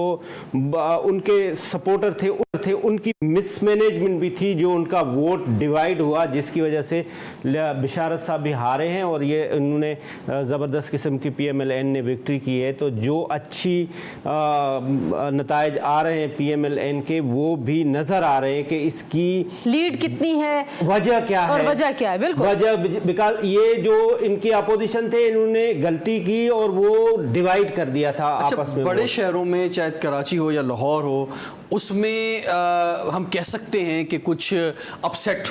उनके सपोर्टर थे उनकी मिसमैनेजमेंट भी थी, जो उनका वोट डिवाइड हुआ, जिसकी वजह से बिशारत साहब भी हारे हैं और ये उन्होंने ज़बरदस्त किस्म की PMLN ने विक्ट्री की है। तो जो अच्छी नताइज आ रहे हैं PMLN के, वो भी नज़र आ रहे हैं कि इसकी लीड कितनी है, वजह क्या है, और वजह क्या है। बिल्कुल वजह बिकॉज ये जो इनकी अपोजिशन थे इन्होंने गलती की और वो डिवाइड कर दिया था आपस में। बड़े शहरों में चाहे कराची हो या लाहौर हो, उसमें हम कह सकते हैं कि कुछ अपसेट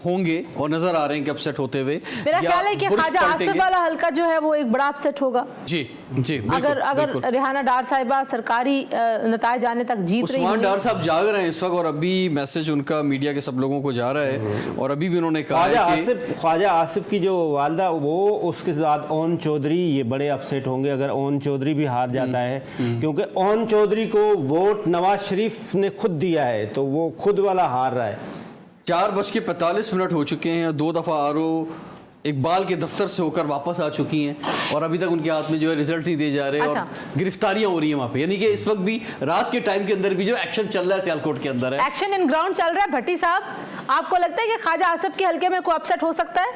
होंगे और नजर आ रहे हैं कि अपसेट होते हुए। मेरा ख्याल है कि ख्वाजा आसिफ वाला हल्का जो है वो एक बड़ा अपसेट होगा। जी जी, अगर रेहाना डार साहिबा सरकारी नताइज आने तक जीत रही उस्मान डार साहब जाग रहे हैं इस वक्त और अभी मैसेज उनका मीडिया के सब लोगों को जा रहा है और अभी भी उन्होंने कहा ख्वाजा आसिफ की जो वालदा, वो उसके साथ ओन चौधरी, ये बड़े अपसेट होंगे अगर ओन चौधरी भी हार जाता है, क्योंकि ओन चौधरी को वोट नवाज शरीफ ने खुद दिया है, तो वो खुद वाला हार रहा है। 4:45 हो चुके हैं। 2 दफ़ा RO इकबाल के दफ्तर से होकर वापस आ चुकी हैं और अभी तक उनके हाथ में जो है रिजल्ट नहीं दिए जा रहे। अच्छा। और गिरफ्तारियां हो रही हैं वहाँ पे, यानी कि इस वक्त भी रात के टाइम के अंदर भी जो एक्शन चल रहा है सियालकोट के अंदर है, एक्शन इन ग्राउंड चल रहा है। भट्टी साहब, आपको लगता है कि ख्वाजा आसिफ के हल्के में कोई अपसेट हो सकता है?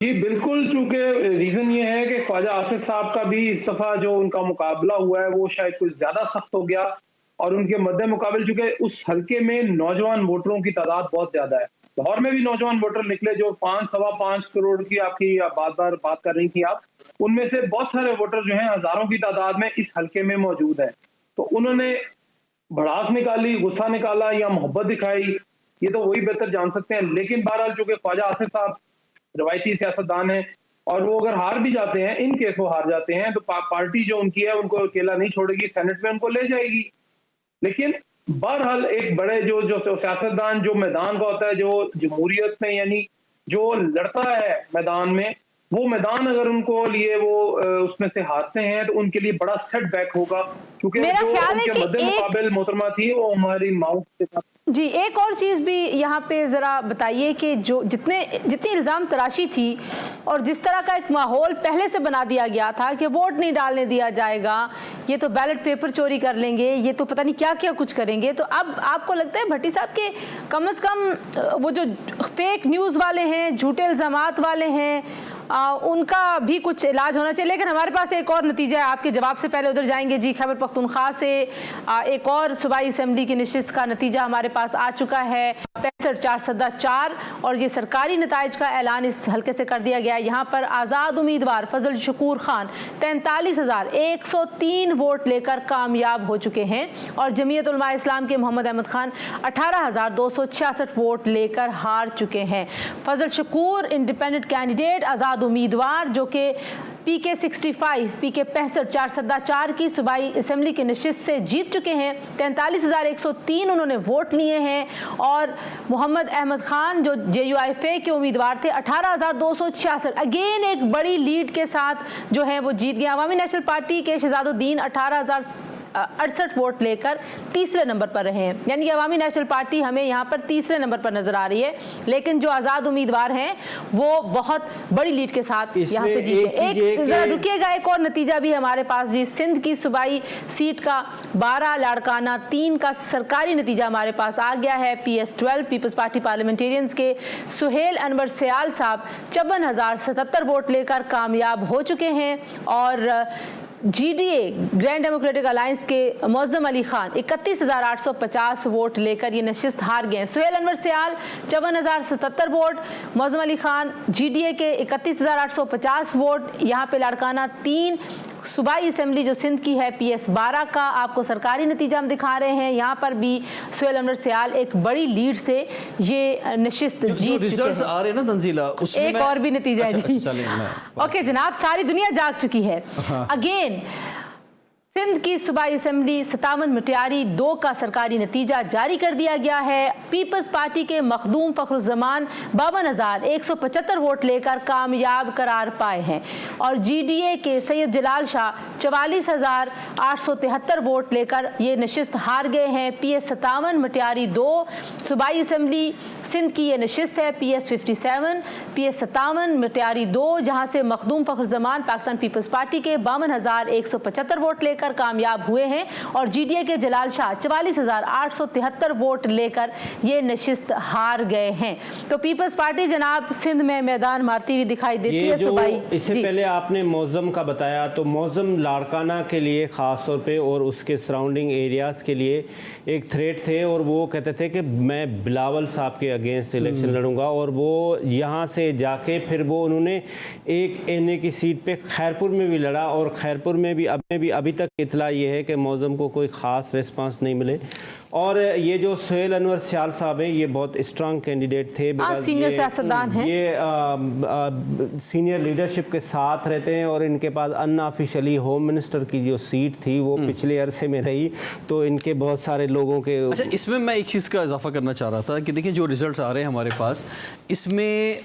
जी बिल्कुल, चूंकि रीजन ये है कि ख्वाजा आसिफ साहब का भी इस दफा जो उनका मुकाबला हुआ है वो शायद कुछ ज्यादा सख्त हो गया और उनके मद्दे मुकाबले चूंकि उस हल्के में नौजवान वोटरों की तादाद बहुत ज्यादा है। लाहौर में भी नौजवान वोटर निकले जो 5-5.25 करोड़ की आपकी बात कर रही थी आप, उनमें से बहुत सारे वोटर जो हैं हजारों की तादाद में इस हल्के में मौजूद है। तो उन्होंने भड़ास निकाली, गुस्सा निकाला या मोहब्बत दिखाई, ये तो वही बेहतर जान सकते हैं। लेकिन बहरहाल चूंकि ख्वाजा आसिफ साहब रवायती सियासतदान है और वो अगर हार भी जाते हैं, इन केस वो हार जाते हैं, तो पार्टी जो उनकी है उनको अकेला नहीं छोड़ेगी, सेनेट में उनको ले जाएगी। लेकिन बहरहाल एक बड़े जो सियासतदान जो मैदान का होता है, जो जमहूरियत में यानी जो लड़ता है मैदान में, वो मैदान अगर उनको लिए वो उसमें से हारते हैं तो उनके लिए बड़ा सेटबैक होगा, क्योंकि जो उनके मद्दे मुकाबिल मोहतरमा थी वो हमारी माओ के साथ। जी, एक और चीज़ भी यहाँ पे ज़रा बताइए कि जो जितनी इल्ज़ाम तराशी थी और जिस तरह का एक माहौल पहले से बना दिया गया था कि वोट नहीं डालने दिया जाएगा, ये तो बैलेट पेपर चोरी कर लेंगे, ये तो पता नहीं क्या क्या कुछ करेंगे, तो अब आपको लगता है भट्टी साहब के कम से कम वो जो फेक न्यूज़ वाले हैं, झूठे इल्ज़ामात वाले हैं, उनका भी कुछ इलाज होना चाहिए। लेकिन हमारे पास एक और नतीजा है, आपके जवाब से पहले उधर जाएंगे। जी, खैबर पख्तूनख्वा से एक और सूबाई असेंबली की नशिस्त का नतीजा हमारे पास आ चुका है, 65,404, और ये सरकारी नताइज का ऐलान इस हल्के से कर दिया गया है। यहाँ पर आज़ाद उम्मीदवार फजल शकूर खान 43,103 वोट लेकर कामयाब हो चुके हैं और जमीयत उलमा इस्लाम के मोहम्मद अहमद खान 18,266 वोट लेकर हार चुके हैं। फजल शकूर इंडिपेंडेंट कैंडिडेट, आज़ाद उम्मीदवार जो कि PK 65 PK 65,404 की सूबाई असेंबली की नशिस्त से जीत चुके हैं। 43,103 उन्होंने वोट लिए हैं और मोहम्मद अहमद खान जो JUIFA के उम्मीदवार थे 18,266, अगेन एक बड़ी लीड के साथ जो है वो जीत गए। अवामी नेशनल पार्टी के शहजादुद्दीन 68 वोट लेकर तीसरे नंबर पर रहे हैं। यानी कि अवामी नेशनल पार्टी हमें यहाँ पर तीसरे नंबर पर नजर आ रही है, लेकिन जो आज़ाद उम्मीदवार हैं वो बहुत बड़ी लीड के साथ यहाँ से जीते। रुकिएगा, एक और नतीजा भी हमारे पास जी। सिंध की सूबाई सीट का 12 लाड़काना 3 का सरकारी नतीजा हमारे पास आ गया है। PS12 पीपल्स पार्टी पार्लियामेंटेरियंस के सुहेल अनवर सयाल साहब 54,077 वोट लेकर कामयाब हो चुके हैं और GDA ग्रैंड डेमोक्रेटिक अलायंस के मौजम अली खान 31,850 वोट लेकर ये नशिस्त हार गए हैं। सुहेल अनवर सयाल 54,077 वोट, मौजम अली खान GDA के 31,850 वोट। यहाँ पे लाड़काना 3 सूबाई असेंबली जो सिंध की है PS12 का आपको सरकारी नतीजा हम दिखा रहे हैं। यहाँ पर भी सुहेल अनवर सयाल एक बड़ी लीड से ये नशिस्त जीत रिजल्ट्स आ रहे हैं ना तंजीला, उसमें एक और भी नतीजा है। ओके जनाब, सारी दुनिया जाग चुकी है। अगेन सिंध की सूबाई असेंबली 57 मटियारी 2 का सरकारी नतीजा जारी कर दिया गया है। पीपल्स पार्टी के मखदूम फखरुज़्ज़मान 52,175 वोट लेकर कामयाब करार पाए हैं और GDA के सैयद जलाल शाह 44,873 वोट लेकर ये नशिस्त हार गए हैं। PS57 मटियारी 2 सूबाई असेंबली सिंध की ये नशिस्त है। PS57 PS57 मटियारी 2 जहां से मखदूम फखरुज़्ज़मान पाकिस्तान पीपल्स पार्टी के 52,175 वोट लेकर कामयाब हुए हैं और GDA के जलाल शाह 44,873 वोट लेकर ये नशिस्त हार गए हैं। तो पीपल्स पार्टी जनाब सिंध में मैदान मारती हुई दिखाई देती है। सूबाई इससे पहले आपने मौज़म का बताया, तो मौज़म लाड़काना के लिए ख़ास तौर पे और उसके सराउंडिंग एरियाज़ के लिए एक थ्रेट थे और वो कहते थे कि मैं बिलावल साहब के अगेंस्ट इलेक्शन लड़ूंगा और वो यहाँ से जाके फिर वो उन्होंने एक NA की सीट पे खैरपुर में भी लड़ा और खैरपुर में भी अभी तक इतला ये है कि मौज़म को कोई ख़ास रिस्पांस नहीं मिले। और ये जो सुहेल अनवर सयाल साहब हैं ये बहुत स्ट्रांग कैंडिडेट थे, सीनियर सियासतदान हैं, ये सीनियर लीडरशिप के साथ रहते हैं और इनके पास अनऑफिशियली होम मिनिस्टर की जो सीट थी वो पिछले अरसे में रही, तो इनके बहुत सारे लोगों के। अच्छा, इसमें मैं एक चीज़ का इजाफा करना चाह रहा था कि देखिए जो रिजल्ट्स आ रहे हैं हमारे पास, इसमें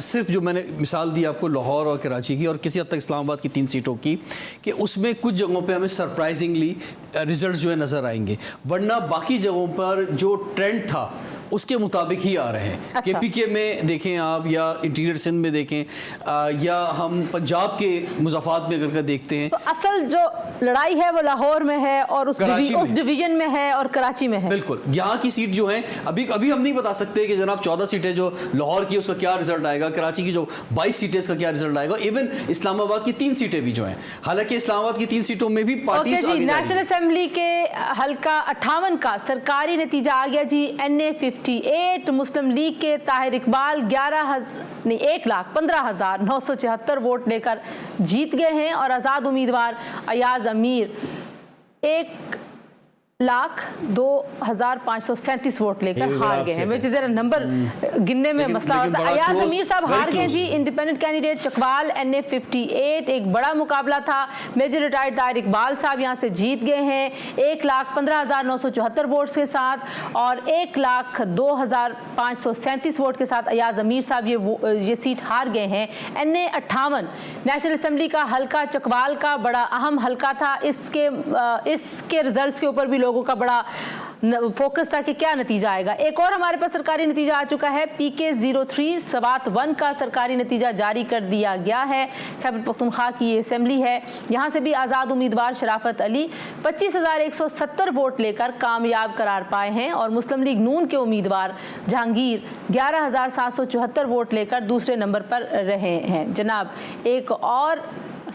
सिर्फ जो मैंने मिसाल दी आपको लाहौर और कराची की और किसी हद तक इस्लामाबाद की 3 सीटों की, कि उसमें कुछ जगहों पे हमें सरप्राइजिंगली रिजल्ट्स जो है नज़र आएंगे, वरना बाकी जगहों पर जो ट्रेंड था उसके मुताबिक ही आ रहे हैं। अच्छा। KPK में देखें आप या इंटीरियर सिंध में देखें या हम पंजाब के मुज़ाफ़ात में अगर देखते हैं, तो असल जो लड़ाई है वो लाहौर में है और उस डिवीजन में है और कराची में है। बिल्कुल, यहाँ की सीट जो है अभी हम नहीं बता सकते कि जनाब 14 सीटें जो लाहौर की उसका क्या रिजल्ट आएगा, कराची की जो 22 सीटें इसका क्या रिजल्ट आएगा, इवन इस्लामाबाद की 3 सीटें भी जो हैं। हालांकि इस्लामाबाद की 3 सीटों में भी पार्टी नेशनल असेंबली के हल्का 58 का सरकारी नतीजा आ गया जी। NA 58 मुस्लिम लीग के ताहिर इकबाल 1,15,974 वोट लेकर जीत गए हैं और आज़ाद उम्मीदवार अयाज अमीर 1,02,537 वोट लेकर हार गए हैं। मुझे जरा नंबर गिनने में मसला होता है। अयाज अमीर साहब हार गए जी। इंडिपेंडेंट कैंडिडेट चकवाल NA 58 एक बड़ा मुकाबला था। मेजर रिटायर्ड ताहिर इकबाल साहब यहाँ से जीत गए हैं 1,15,974 वोट के साथ और 1,02,537 वोट के साथ अयाज अमीर साहब ये सीट हार गए हैं। NA 58 नेशनल असेंबली का हल्का चकवाल का बड़ा अहम हल्का था। इसके रिजल्ट्स के ऊपर भी लोगों का बड़ा फोकस था कि क्या नतीजा आएगा। एक और हमारे पास सरकारी नतीजा आ चुका है। PK03 सवात 1 का सरकारी नतीजा जारी कर दिया गया है। खैबर पख्तूनख्वा की ये असेंबली है। यहाँ से भी आज़ाद उम्मीदवार शराफत अली 25,170 वोट लेकर कामयाब करार पाए हैं और मुस्लिम लीग नून के उम्मीदवार जहांगीर 11,774 वोट लेकर दूसरे नंबर पर रहे हैं। जनाब एक और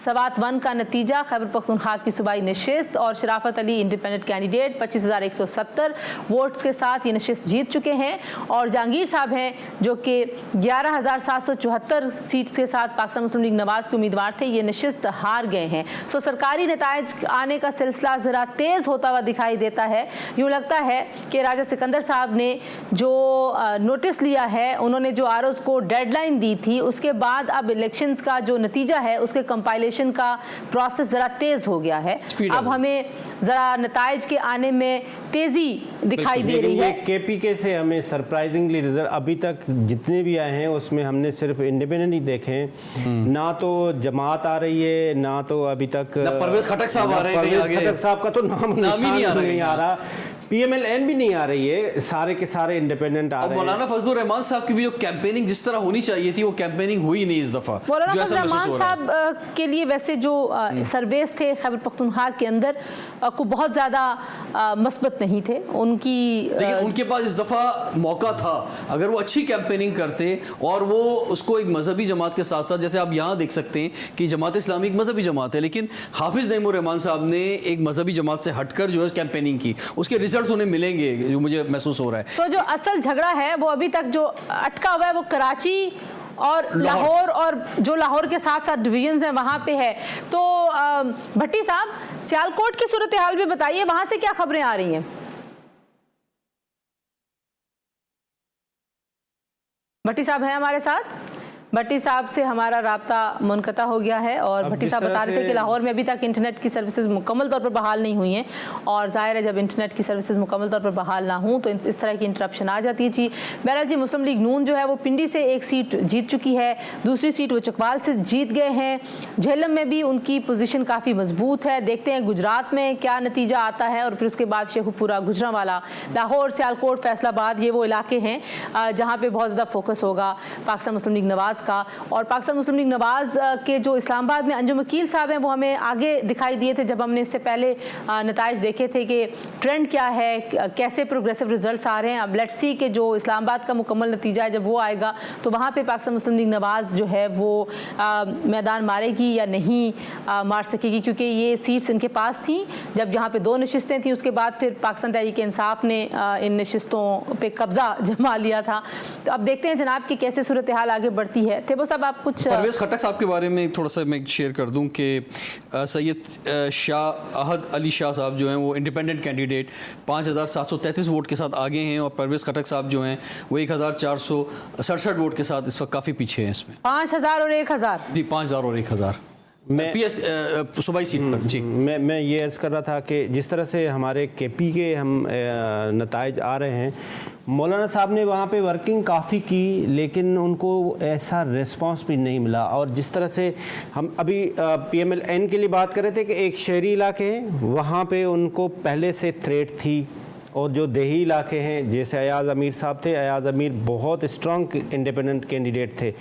सवात 1 का नतीजा खैबर पख्तूनख्वा की सूबाई नशिस्त और शराफत अली इंडिपेंडेंट कैंडिडेट 25,170 वोट्स के साथ ये नशिस्त जीत चुके हैं और जहांगीर साहब हैं जो कि 11,774 सीट्स के साथ पाकिस्तान मुस्लिम लीग नवाज के उम्मीदवार थे, ये नशिस्त हार गए हैं। सो सरकारी नताइज आने का सिलसिला ज़रा तेज़ होता हुआ दिखाई देता है। यूँ लगता है कि राजा सिकंदर साहब ने जो नोटिस लिया है, उन्होंने जो ROs को डेडलाइन दी थी, उसके बाद अब इलेक्शंस का जो नतीजा है उसके कंपाइलेशन कंसोलिडेशन का प्रोसेस ज़रा तेज़ हो गया है, Speed अब आ हमें ज़रा नताइज के आने में तेज़ी दिखाई दे रही है। केपीके से हमें सरप्राइजिंगली रिजल्ट अभी तक जितने भी आए हैं उसमें हमने सिर्फ इंडिपेंडेंट ही देखे हैं, ना तो जमात आ रही है, ना तो अभी तक परवेज खटक साहब आ रहे हैं, परवेज खटक साहब का तो नाम ही नहीं आ रहा। पीएमएलएन भी नहीं आ रही है, सारे के सारे इंडिपेंडेंट आ रहे हैं। मौलाना फजलुर रहमान साहब की भी जो कैंपेनिंग जिस तरह होनी चाहिए थी वो कैंपेनिंग हुई नहीं इस दफा। मौलाना फजलुर रहमान साहब के लिए वैसे जो सर्वेस थे खैबर पख्तूनख्वा के अंदर को बहुत ज़्यादा मस्बत नहीं थे उनकी, लेकिन उनके पास इस दफ़ा मौका था, अगर वो अच्छी कैंपेनिंग करते और वो उसको एक मजहबी जमात के साथ साथ, जैसे आप यहाँ देख सकते हैं कि जमात इस्लामी एक मजहबी जमात है, लेकिन हाफिज़ नईमुर रहमान साहब ने एक मजहबी जमात से हटकर जो है कैंपेनिंग की, उसके रिजल्ट उन्हें मिलेंगे जो मुझे महसूस हो रहा है। तो जो असल झगड़ा है वो अभी तक जो अटका हुआ है वो कराची और लाहौर और जो लाहौर के साथ साथ डिवीजन्स हैं वहां पे है। तो भट्टी साहब, सियालकोट की सूरत हाल भी बताइए, वहां से क्या खबरें आ रही हैं? भट्टी साहब हैं हमारे साथ? भट्टी साहब से हमारा राब्ता मुनक़ता हो गया है और भट्टी साहब बता रहे थे कि लाहौर में अभी तक इंटरनेट की सर्विसेज मुकम्मल तौर पर बहाल नहीं हुई हैं और ज़ाहिर है जब इंटरनेट की सर्विसेज मुकम्मल तौर पर बहाल ना हों तो इस तरह की इंटरप्शन आ जाती है। जी बहरहाल जी, मुस्लिम लीग नून जो है वो पिंडी से एक सीट जीत चुकी है, दूसरी सीट वो चकवाल से जीत गए हैं, झेलम में भी उनकी पोजीशन काफ़ी मजबूत है। देखते हैं गुजरात में क्या नतीजा आता है और फिर उसके बाद शेखुपुरा, गुजरांवाला, लाहौर, सियालकोट, फैसलाबाद, ये वो इलाके हैं जहाँ पर बहुत ज़्यादा फोकस होगा पाकिस्तान मुस्लिम लीग नवाज़ का। और पाकिस्तान मुस्लिम लीग नवाज के जो इस्लामाबाद में अंजुम वकील साहब हैं वो हमें आगे दिखाई दिए थे जब हमने इससे पहले नताइज देखे थे कि ट्रेंड क्या है, कैसे प्रोग्रेसिव रिजल्ट्स आ रहे हैं। अब लेट्स सी कि जो इस्लामाबाद का मुकम्मल नतीजा है जब वो आएगा तो वहाँ पे पाकिस्तान मुस्लिम लीग नवाज जो है वो मैदान मारेगी या नहीं मार सकेगी, क्योंकि ये सीट्स इनके पास थी जब यहाँ पे 2 नशिस्तें थी, उसके बाद फिर पाकिस्तान तहरीक इंसाफ ने इन नशिस्तों पे कब्जा जमा लिया था। तो अब देखते हैं जनाब की कैसे सूरत हाल आगे बढ़ती है। थे वो सब आप कुछ परवेज खटक साहब के बारे में थोड़ा सा मैं शेयर कर दूं कि सैयद शाह अहद अली शाह साहब जो हैं वो इंडिपेंडेंट कैंडिडेट 5733 वोट के साथ आगे हैं और परवेज खटक साहब जो हैं वो 1467 वोट के साथ इस वक्त काफ़ी पीछे हैं। इसमें 5000 और 1000 जी 5000 और 1000 पीएस सूबाई सीट पर। जी मैं ये अर्ज़ कर रहा था कि जिस तरह से हमारे केपी के हम नताइज आ रहे हैं, मौलाना साहब ने वहाँ पे वर्किंग काफ़ी की लेकिन उनको ऐसा रिस्पांस भी नहीं मिला। और जिस तरह से हम अभी पीएमएलएन के लिए बात कर रहे थे कि एक शहरी इलाके हैं वहाँ पे उनको पहले से थ्रेट थी और जो देही इलाके हैं जैसे अयाज अमीर साहब थे, अयाज अमीर बहुत स्ट्रॉन्ग इंडिपेंडेंट कैंडिडेट थे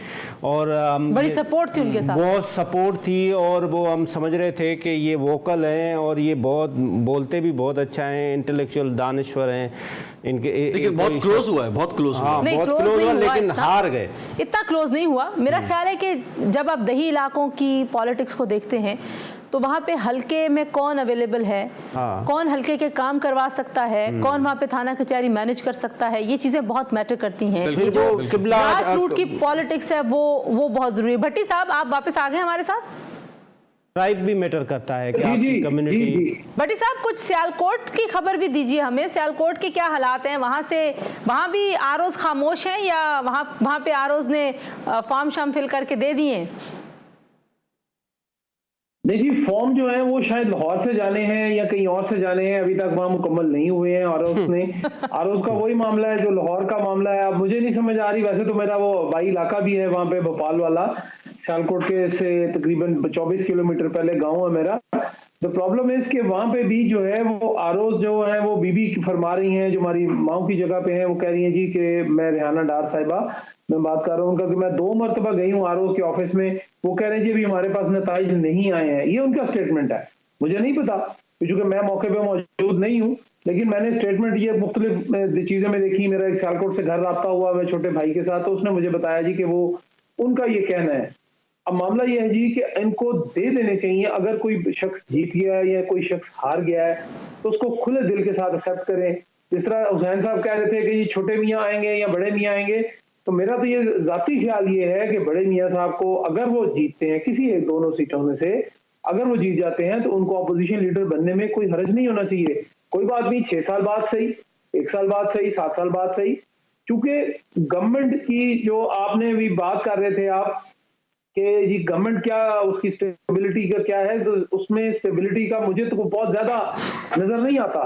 और बड़ी सपोर्ट थी उनके साथ, बहुत सपोर्ट थी और वो हम समझ रहे थे कि ये वोकल हैं और ये बहुत बोलते भी बहुत अच्छा हैं, इंटेलेक्चुअल दानिश्वर हैं इनके। लेकिन बहुत क्लोज हुआ है, बहुत क्लोज हुआ, हाँ, बहुत क्लोज हुआ लेकिन हार गए। इतना क्लोज नहीं हुआ। मेरा ख्याल है कि जब आप दही इलाकों की पॉलिटिक्स को देखते हैं तो वहाँ पे हल्के में कौन अवेलेबल है, कौन हल्के के काम करवा सकता है, कौन वहाँ पे थाना कचहरी मैनेज कर सकता है, ये चीज़ें बहुत मैटर करती हैं। ये जो ग्रास रूट की पॉलिटिक्स है वो बहुत ज़रूरी है। भट्टी साहब आप वापस आ गए हमारे साथ? ट्राइब भी मैटर करता है कि आपकी कम्युनिटी। भट्टी साहब कुछ सियालकोट की खबर भी दीजिए हमें, सियालकोट के क्या हालात हैं वहाँ भी आरोज खामोश हैं या वहाँ पे आरोज ने फॉर्म शाम फिल करके दे दिए? देखिए फॉर्म जो है वो शायद लाहौर से जाने हैं या कहीं और से जाने हैं, अभी तक वहाँ मुकम्मल नहीं हुए हैं। आरोज का वही मामला है जो लाहौर का मामला है। अब मुझे नहीं समझ आ रही, वैसे तो मेरा वो भाई इलाका भी है वहाँ पे भोपाल वाला, सियालकोट के से तकरीबन 24 किलोमीटर पहले गाँव है मेरा। तो प्रॉब्लम है कि वहाँ पे भी जो है वो आरोज जो है वो बीबी फरमा रही हैं जो हमारी माओ की जगह पे है, वो कह रही हैं जी कि मैं रेहाना डार साहिबा मैं बात कर रहा हूँ उनका कि मैं 2 मरतबा गई हूँ आरोज के ऑफिस में, वो कह रहे हैं जी अभी हमारे पास नताइज नहीं आए हैं। ये उनका स्टेटमेंट है, मुझे नहीं पता क्योंकि मैं मौके पे मौजूद नहीं हूँ, लेकिन मैंने स्टेटमेंट ये मुख्तलिफ चीजें में देखी। मेरा एक सियालकोट से घर रब्ता हुआ मैं छोटे भाई के साथ, तो उसने मुझे बताया जी कि वो उनका ये कहना है। अब मामला ये है जी कि इनको दे देने चाहिए, अगर कोई शख्स जीत गया है या कोई शख्स हार गया है तो उसको खुले दिल के साथ एक्सेप्ट करें। जिस तरह हुसैन साहब कह रहे थे कि ये छोटे मियाँ आएंगे या बड़े मियाँ आएंगे, तो मेरा तो ये जाती ख्याल ये है कि बड़े मियाँ साहब को अगर वो जीतते हैं किसी एक दोनों सीटों में से, अगर वो जीत जाते हैं तो उनको अपोजिशन लीडर बनने में कोई हर्ज नहीं होना चाहिए। कोई बात नहीं, 6 साल बाद सही, 1 साल बाद सही, 7 साल बाद सही, क्योंकि गवर्नमेंट की जो आपने भी बात कर रहे थे आप कि जी गवर्नमेंट क्या उसकी स्टेबिलिटी का क्या है, तो उसमें स्टेबिलिटी का मुझे तो बहुत ज्यादा नजर नहीं आता,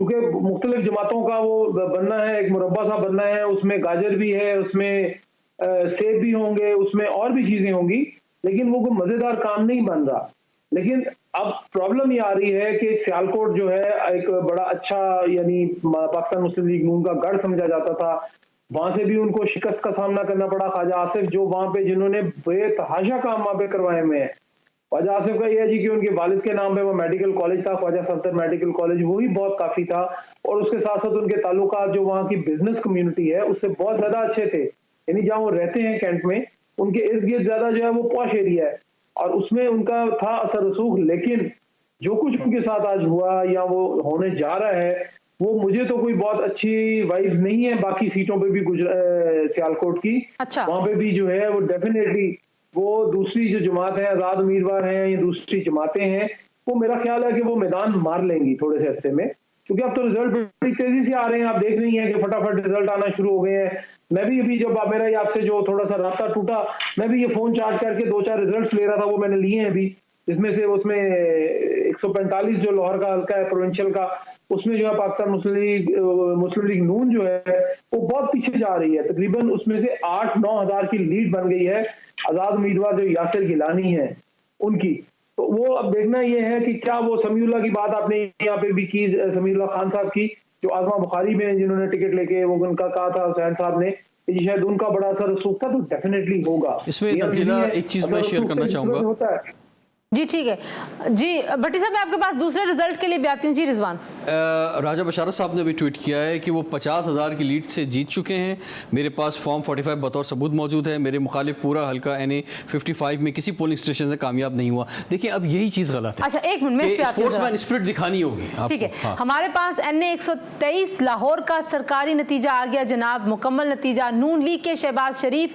क्योंकि मुख्तलिफ जमातों का वो बनना है, एक मुरब्बा सा बनना है, उसमें गाजर भी है, उसमें सेब भी होंगे, उसमें और भी चीजें होंगी, लेकिन वो कोई मजेदार काम नहीं बन रहा। लेकिन अब प्रॉब्लम ये आ रही है कि सियालकोट जो है एक बड़ा अच्छा, यानी पाकिस्तान मुस्लिम लीग नून का गढ़ समझा जाता था, वहां से भी उनको शिकस्त का सामना करना पड़ा। ख्वाजा आसिफ जो वहां पे जिन्होंने बेतहाशा काम वहां पे करवाए हुए हैं, ख्वाजा आसिफ का यह है जी कि उनके वालिद के नाम पे वो मेडिकल कॉलेज था, ख्वाजा सफदर मेडिकल कॉलेज, वो ही बहुत काफी था, और उसके साथ साथ उनके ताल्लुकात जो वहाँ की बिजनेस कम्युनिटी है उससे बहुत ज्यादा अच्छे थे। यानी जहाँ वो रहते हैं कैंट में, उनके इर्द गिर्द ज्यादा जो है वो पॉश एरिया है, और उसमें उनका था असर रसूख। लेकिन जो कुछ उनके साथ आज हुआ या वो होने जा रहा है, वो मुझे तो कोई बहुत अच्छी वाइब नहीं है। बाकी सीटों पे भी सियालकोट की, अच्छा, वहां पे भी जो है वो डेफिनेटली वो दूसरी जो जमात है, आजाद उम्मीदवार हैं या दूसरी जमातें हैं, वो मेरा ख्याल है कि वो मैदान मार लेंगी थोड़े से अरसे में, क्योंकि अब तो रिजल्ट बड़ी तेजी से आ रहे हैं। आप देख रही हैं कि फटाफट रिजल्ट आना शुरू हो गए हैं। मैं भी अभी जब मेरा ये आपसे जो थोड़ा सा रास्ता टूटा, मैं भी ये फोन चार्ज करके 2-4 रिजल्ट्स ले रहा था, वो मैंने लिए हैं अभी, जिसमें से उसमें 145 जो लाहौर का हल्का है प्रोविंशियल का, उसमें जो है पाकिस्तान मुस्लिम लीग नून जो है वो बहुत पीछे जा रही है। तकरीबन उसमें से 8-9 हजार की लीड बन गई है आजाद उम्मीदवार जो यासिर गिलानी है उनकी। तो वो अब देखना ये है कि क्या वो समीउल्लाह की बात आपने यहाँ पे भी की, समीउल्लाह खान साहब की, जो आजमा बुखारी में जिन्होंने टिकट लेके वो उनका कहा था हुसैन साहब ने कि शायद उनका बड़ा असर रसूख था, तो डेफिनेटली होगा। इसमें तफसीला एक चीज मैं शेयर करना चाहूंगा। जी ठीक है जी भट्टी साहब, मैं आपके पास दूसरे रिजल्ट के लिए भी आती हूँ। जी रिजवान, राजा बशारत साहब ने भी ट्वीट किया है कि वो 50,000 की लीड से जीत चुके हैं। मेरे पास फॉर्म 45 बतौर सबूत मौजूद है। मेरे मुखालिफ पूरा हल्का NA 55 में किसी पोलिंग स्टेशन से कामयाब नहीं हुआ। देखिए अब यही चीज़ गलत है। अच्छा एक मिनट, स्पोर्ट्समैन स्पिरिट दिखानी होगी। ठीक है, हाँ। हमारे पास NA 123 लाहौर का सरकारी नतीजा आ गया जनाब। मुकम्मल नतीजा नून लीग के शहबाज शरीफ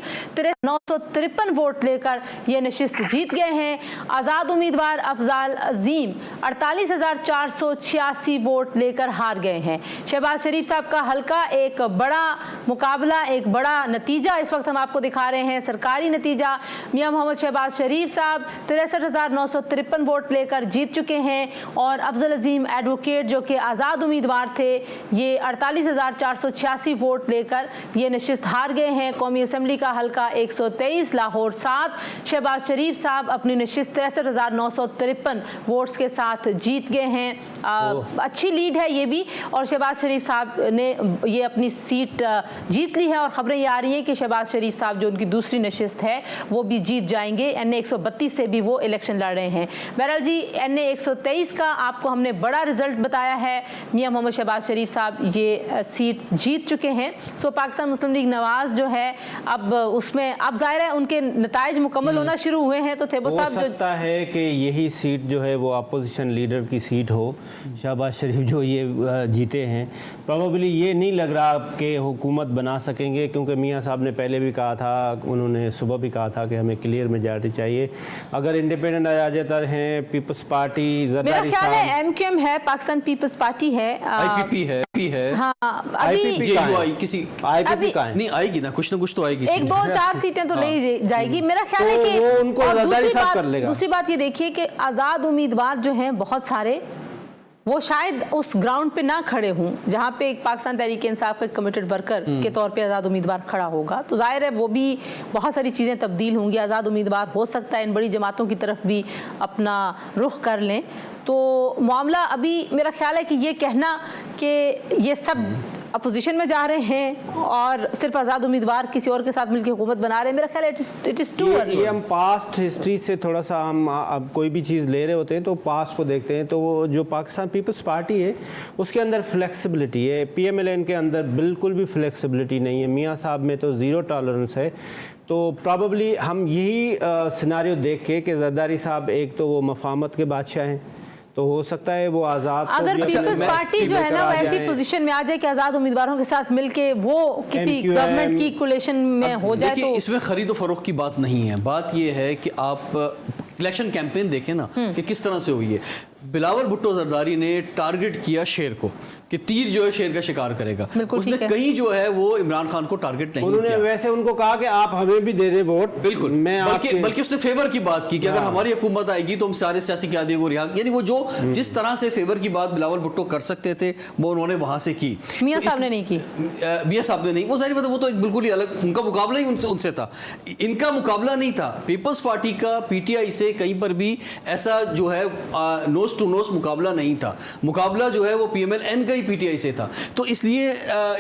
953 वोट लेकर ये नशिस्त जीत गए हैं। आज़ाद उम्मीदवार अफजाल अजीम 48,486 वोट लेकर हार गए हैं। शहबाज शरीफ साहब का हल्का एक बड़ा मुकाबला, एक बड़ा नतीजा इस वक्त हम आपको दिखा रहे हैं। सरकारी नतीजा मियां मोहम्मद शहबाज शरीफ साहब 63,953 वोट लेकर जीत चुके हैं, और अफजल अजीम एडवोकेट जो कि आज़ाद उम्मीदवार थे, ये 48,486 वोट लेकर ये नशिस्त हार गए हैं। कौमी असम्बली का हल्का 123 लाहौर 7, शहबाज शरीफ साहब अपनी नशिस्त 63,953 वोट्स के साथ जीत गए हैं। अच्छी लीड है ये भी, और शहबाज शरीफ साहब ने ये अपनी सीट जीत ली है, और खबरें ये आ रही हैं कि शहबाज शरीफ साहब जो उनकी दूसरी नशिस्त है वो भी जीत जाएंगे। NA 132 से भी वो इलेक्शन लड़ रहे हैं। बहरहाल जी, NA 123 का आपको हमने बड़ा रिजल्ट बताया है। मियां मोहम्मद शहबाज शरीफ साहब ये सीट जीत चुके हैं। सो पाकिस्तान मुस्लिम लीग नवाज जो है अब उसमें अब जाहिर है उनके नताइज मुकम्मल होना शुरू हुए हैं। तो थेबो साहब हो सकता है कि यही सीट जो है वो अपोजिशन लीडर की सीट हो, शहबाज शरीफ जो ये जीते हैं। प्रोबेबली ये नहीं लग रहा कि हुकूमत बना सकेंगे, क्योंकि मियां साहब ने पहले भी कहा था, उन्होंने सुबह भी कहा था कि हमें क्लियर मेजॉरिटी चाहिए। अगर इंडिपेंडेंट आ जाता है पीपल्स पार्टी, मेरा ख्याल है MQM है, पाकिस्तान पीपल्स पार्टी है, IPP है, हाँ अभी JUI किसी IPP का है नहीं आएगी ना, कुछ कुछ तो आएगी। 1-2-4 सीटें तो ले जाएगी मेरा ख्याल है कि वो उनको जरदारी साहब कर लेगा। दूसरी बात ये देखिए कि आज़ाद उम्मीदवार जो हैं बहुत सारे, वो शायद उस ग्राउंड पे ना खड़े हों जहाँ पे एक पाकिस्तान तहरीक इंसाफ का कमिटेड वर्कर के तौर पे आज़ाद उम्मीदवार खड़ा होगा। तो जाहिर है वो भी बहुत सारी चीज़ें तब्दील होंगी। आज़ाद उम्मीदवार हो सकता है इन बड़ी जमातों की तरफ भी अपना रुख कर लें। तो मामला अभी मेरा ख्याल है कि ये कहना कि ये सब अपोजिशन में जा रहे हैं और सिर्फ आज़ाद उम्मीदवार किसी और के साथ मिलकर हुकूमत बना रहे हैं, मेरा ख्याल है इट इज़ टू अर्ली। ये हम पास्ट हिस्ट्री से थोड़ा सा हम अब कोई भी चीज़ ले रहे होते हैं तो पास्ट को देखते हैं। तो वो जो पाकिस्तान पीपल्स पार्टी है उसके अंदर फ्लेक्सिबिलिटी है, PMLN के अंदर बिल्कुल भी फ्लेक्सिबिलिटी नहीं है। मियाँ साहब में तो ज़ीरो टॉलरेंस है। तो प्रॉबली हम यही सिनारियो देख के कि जरदारी साहब एक तो वो मफामत के बादशाह हैं, तो हो सकता है वो आज़ाद अगर पीपल्स पार्टी जो है ना वो ऐसी पोजीशन में आ जाए कि आज़ाद उम्मीदवारों के साथ मिलके वो किसी गवर्नमेंट की कोलेशन में हो जाए। तो इसमें खरीदो फरोख्त की बात नहीं है, बात ये है कि आप इलेक्शन कैंपेन देखें ना कि किस तरह से हुई है। बिलावल भुट्टो जरदारी ने टारगेट किया शेर को कि तीर जो है शेर का शिकार करेगा। बिल्कुल उसने ठीक है। कहीं जो है वो इमरान खान को टारगेट नहीं उन्होंने किया। वैसे उनको कहा कि आप हमें भी दे दें वोट, बिल्कुल, मैं बल्कि उसने फेवर की बात की कि अगर हमारी हुकूमत आएगी तो हम सारे सियासी क़यादी को रिहा, यानी वो जो जिस तरह से फेवर की बात बिलावल भुट्टो कर सकते थे वो उन्होंने वहां से की। मियां साहब ने नहीं की। मियां साहब ने नहीं, वो सारी मतलब वो तो एक बिल्कुल ही अलग, उनका मुकाबला ही उनसे था, इनका मुकाबला नहीं था। पीपल्स पार्टी का पीटीआई से कहीं पर भी ऐसा जो है नोस टू नोस मुकाबला नहीं था। मुकाबला जो है वो पीएमएल-एन का ही पीटीआई से था। तो इसलिए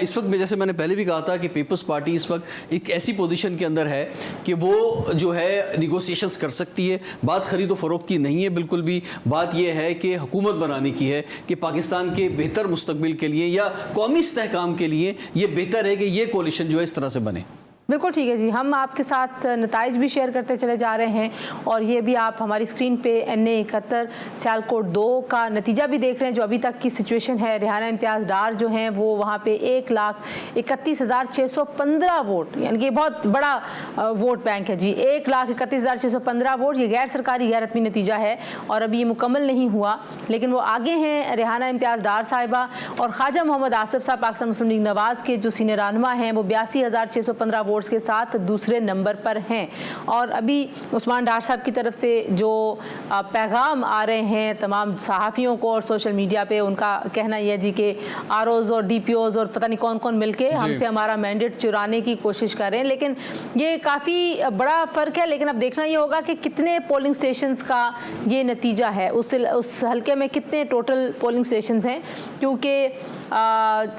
इस वक्त में, जैसे मैंने पहले भी कहा था कि पीपल्स पार्टी इस वक्त एक ऐसी पोजीशन के अंदर है कि वो जो है निगोशिएशंस कर सकती है। बात खरीदो फरोख्त की नहीं है बिल्कुल भी, बात यह है कि हुकूमत बनाने की है कि पाकिस्तान के बेहतर मुस्तकबिल के लिए या कौमी इस्तेहकाम के लिए ये बेहतर है कि ये कोलिशन जो है इस तरह से बने। बिल्कुल ठीक है जी, हम आपके साथ नताइज भी शेयर करते चले जा रहे हैं और ये भी आप हमारी स्क्रीन पे NA71 सियालकोट 2 का नतीजा भी देख रहे हैं। जो अभी तक की सिचुएशन है, रिहाना इम्तियाज़ डार जो हैं वो वहाँ पे 1,31,615 वोट, यानी कि बहुत बड़ा वोट बैंक है जी। 1,31,615 वोट, ये गैर सरकारी गैर रस्मी नतीजा है और अभी ये मुकम्मल नहीं हुआ, लेकिन वो आगे हैं रिहाना इम्तियाज़ डार साहिबा और ख्वाजा मोहम्मद आसिफ साहब पाकिस्तान मुस्लिम लीग नवाज़ के जो सीनियर रहनुमा हैं, वो 82,615 वोट के साथ दूसरे नंबर पर हैं। और अभी उस्मान डार साहब की तरफ से जो पैगाम आ रहे हैं तमाम सहाफ़ियों को और सोशल मीडिया पे, उनका कहना यह है जी कि आरओज़ और DPOज़ और पता नहीं कौन कौन मिलके हमसे हमारा मैंडेट चुराने की कोशिश कर रहे हैं। लेकिन ये काफ़ी बड़ा फ़र्क है। लेकिन अब देखना ये होगा कि कितने पोलिंग स्टेशंस का ये नतीजा है, उस हल्के में कितने टोटल पोलिंग स्टेशंस हैं, क्योंकि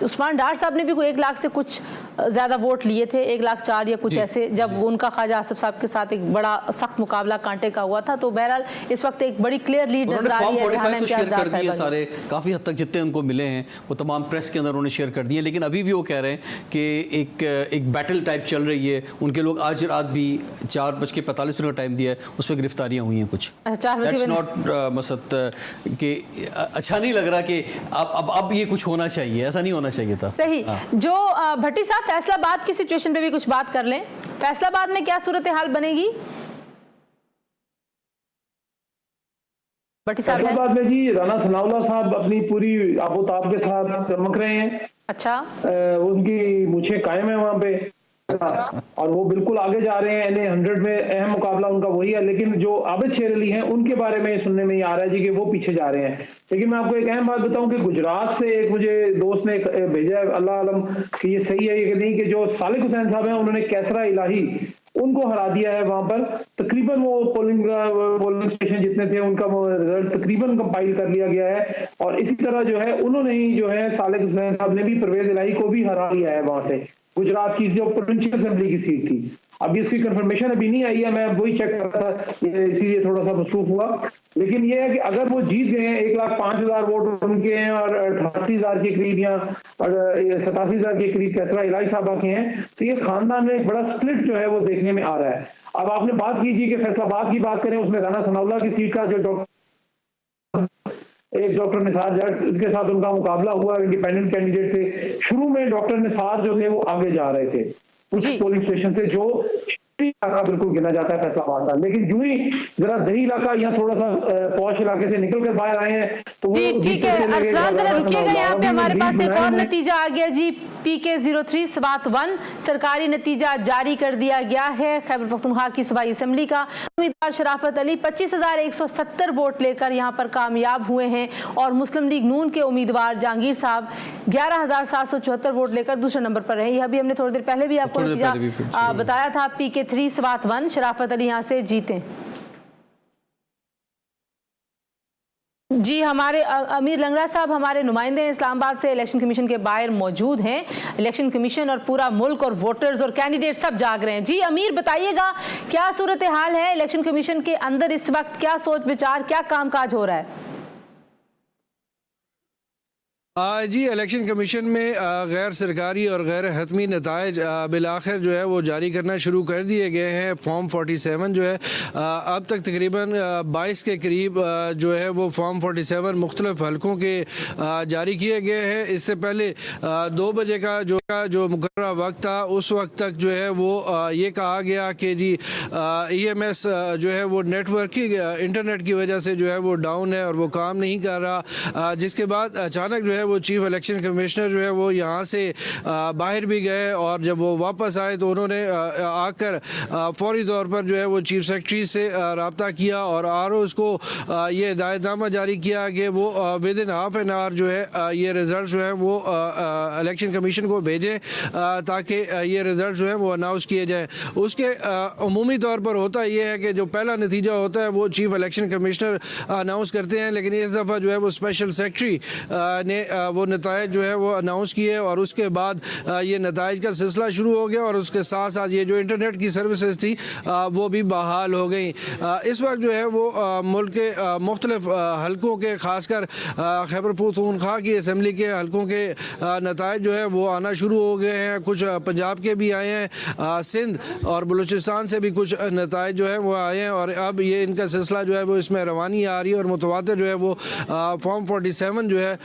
उस्मान डार साहब ने भी कोई 1 लाख से कुछ ज़्यादा वोट लिए थे, 1,04,000 या कुछ ऐसे, जब उनका ख्वाजा आसिफ साहब के साथ एक बड़ा सख्त मुकाबला कांटे का हुआ था। तो बहरहाल इस वक्त एक बड़ी क्लियर लीड नजर आ रही है। तो शेयर कर दिए सारे, काफ़ी हद तक जितने उनको मिले हैं वो तमाम प्रेस के अंदर उन्होंने शेयर कर दिए। लेकिन अभी भी वो कह रहे हैं कि एक बैटल टाइप चल रही है। उनके लोग आज रात भी 4:45 का टाइम दिया है, उस पर गिरफ्तारियाँ हुई हैं कुछ। दैट्स नॉट मसद कि अच्छा नहीं लग रहा कि अब ये कुछ होना चाहिए, ऐसा नहीं होना चाहिए था। सही। जो भट्टी साहब फैसलाबाद की सिचुएशन पे भी कुछ बात कर लें, फैसलाबाद में क्या सूरत हाल बनेगी? भट्टी साहब फैसलाबाद में जी राना सनाउल्लाह साहब अपनी पूरी आबोताब के साथ चमक रहे हैं। अच्छा, उनकी मुझे कायम है वहां पे और वो बिल्कुल आगे जा रहे हैं। NA100 में अहम मुकाबला उनका वही है। लेकिन जो आबिद शेर अली हैं उनके बारे में सुनने में आ रहा है जी कि वो पीछे जा रहे हैं। लेकिन मैं आपको एक अहम बात बताऊं कि गुजरात से एक मुझे दोस्त ने भेजा है, अल्लाह आलम कि ये सही है कि नहीं, कि जो सालिक हुसैन साहब हैं उन्होंने कैसरा इलाही उनको हरा दिया है। वहां पर तकरीबन वो पोलिंग स्टेशन जितने थे उनका रिजल्ट तकरीबन कंपाइल कर लिया गया है। और इसी तरह जो है उन्होंने ही जो है सालिक हुसैन साहब ने भी परवेज इलाही को भी हरा लिया है वहां से, गुजरात की जो प्रोविंशियल असेंबली की सीट थी। अब इसकी कंफर्मेशन अभी नहीं आई है, मैं वही चेक कर रहा था, इसीलिए थोड़ा सा मसरूफ हुआ। लेकिन ये है कि अगर वो जीत गए हैं, 1,05,000 वोट उनके हैं और 88,000 के करीब या 87,000 के करीब कैसरा इलाही साहबा के हैं, तो ये खानदान में एक बड़ा स्प्लिट जो है वो देखने में आ रहा है। अब आपने बात कीजिए कि फैसलाबाद की बात करें, उसमें राना सनाउल्लाह की सीट का जो डॉक्टर निसार जट, उनके साथ उनका मुकाबला हुआ, इंडिपेंडेंट कैंडिडेट थे। शुरू में डॉक्टर निसार जो थे वो आगे जा रहे थे उस पोलिंग स्टेशन से, जो इलाका बिल्कुल गिना जाता है फैसलाबाद का। लेकिन यूं ही जरा दही इलाका या थोड़ा सा पौष इलाके से निकल कर बाहर आए हैं तो वो ठीक है। अरसलान जरा रुकिएगा, यहाँ पे हमारे पास एक और नतीजा आ गया जी। PK03 सवात 1 सरकारी नतीजा जारी कर दिया गया है। खैबर पख्तूनख्वा की सूबाई असेंबली का उम्मीदवार शराफत अली 25,170 वोट लेकर यहाँ पर कामयाब हुए हैं और मुस्लिम लीग नून के उम्मीदवार जहांगीर साहब 11,774 वोट लेकर दूसरे नंबर पर रहे। यह भी हमने थोड़ी देर पहले भी आपको नतीजा बताया था। PK3 सवात 1 शराफत अली यहाँ से जीते जी। हमारे अमीर लंगड़ा साहब हमारे नुमाइंदे इस्लामाबाद से इलेक्शन कमीशन के बाहर मौजूद हैं। इलेक्शन कमीशन और पूरा मुल्क और वोटर्स और कैंडिडेट सब जाग रहे हैं। जी अमीर, बताइएगा क्या सूरत हाल है इलेक्शन कमीशन के अंदर इस वक्त, क्या सोच विचार, क्या कामकाज हो रहा है? जी, इलेक्शन कमीशन में गैर सरकारी और गैर हतमी नताइज बिलाखिर जो है वो जारी करना शुरू कर दिए गए हैं। फॉर्म 47 जो है अब तक तकरीबन 22 के करीब जो है वो फॉर्म 47 मुख्तलिफ हलकों के जारी किए गए हैं। इससे पहले 2 बजे का जो मुकर्रर वक्त था उस वक्त तक जो है वो ये कहा गया कि जी EMS जो है वो नेटवर्क की इंटरनेट की वजह से जो है वो डाउन है और वो काम नहीं कर रहा। जिसके बाद अचानक जो है वो चीफ इलेक्शन कमिश्नर जो है वो यहाँ से बाहर भी गए और जब वो वापस आए तो उन्होंने आकर फौरी तौर पर जो है वो चीफ सेक्रेटरी से रब्ता किया और ROs को ये हिदायतनामा जारी किया कि वो with in half an hour जो है ये रिज़ल्ट जो है वो इलेक्शन कमीशन को भेजें ताकि ये रिज़ल्ट जो है वो अनाउंस किए जाए। उसके अमूमी तौर पर होता ये है कि जो पहला नतीजा होता है वो चीफ इलेक्शन कमिश्नर अनाउंस करते हैं, लेकिन इस दफ़ा जो है वो स्पेशल सेक्रेटरी ने वो नताइज जो है वो अनाउंस किए और उसके बाद ये नताइज का सिलसिला शुरू हो गया और उसके साथ साथ ये जो इंटरनेट की सर्विसेज थी वो भी बहाल हो गई। इस वक्त जो है वो मुल्क के मुख्तलिफ हलकों के खासकर खैबर पख्तूनख्वा की असम्बली के हलकों के नताइज जो है वो आना शुरू हो गए हैं। कुछ पंजाब के भी आए हैं, सिंध और बलूचिस्तान से भी कुछ नताइज जो है वो आए हैं और अब ये इनका सिलसिला जो है वो इसमें रवानी आ रही है और मुतवातिर जो है वो फॉर्म 47 जो है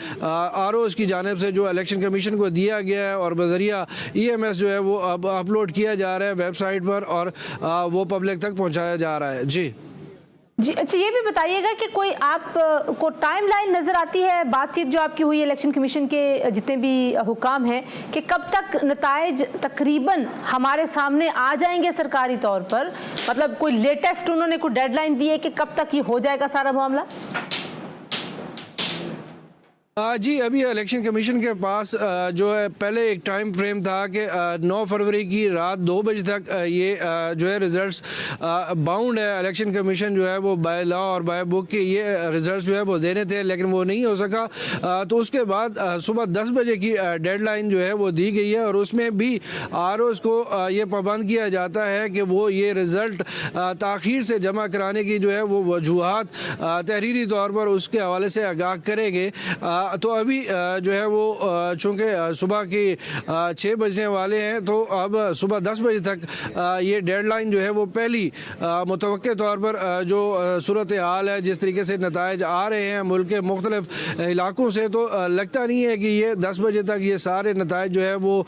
ROs की जानिब से जो इलेक्शन कमीशन को दिया गया है और बजरिया EMS जो है वो अब अपलोड किया जा रहा है वेबसाइट पर और वो पब्लिक तक पहुंचाया जा रहा है। जी अच्छा, ये भी बताइएगा कि कोई आप को टाइमलाइन नज़र आती है बातचीत जो आपकी हुई इलेक्शन कमीशन के जितने भी हुकाम हैं कि कब तक नताइज तकरीबन हमारे सामने आ जाएंगे सरकारी तौर पर? मतलब कोई लेटेस्ट उन्होंने कोई डेडलाइन दी है कि कब तक ये हो जाएगा सारा मामला? जी, अभी इलेक्शन कमीशन के पास जो है पहले एक टाइम फ्रेम था कि 9 फरवरी की रात 2 बजे तक ये जो है रिज़ल्ट्स बाउंड है। इलेक्शन कमीशन जो है वो बाय लॉ और बाय बुक के ये रिज़ल्ट्स जो है वो देने थे, लेकिन वो नहीं हो सका। तो उसके बाद सुबह 10 बजे की डेडलाइन जो है वो दी गई है और उसमें भी ROs को ये पाबंद किया जाता है कि वो ये रिज़ल्ट ताख़ीर से जमा कराने की जो है वो वजूहात तहरीरी तौर पर उसके हवाले से आगाह करेंगे। तो अभी जो है वो चूँकि सुबह की 6 बजने वाले हैं तो अब सुबह 10 बजे तक ये डेडलाइन जो है वो पहली मुतवक्के तौर पर जो सूरत हाल है, जिस तरीके से नताइज आ रहे हैं मुल्क के मुख्तलिफ इलाकों से, तो लगता नहीं है कि ये 10 बजे तक ये सारे नताइज जो है वो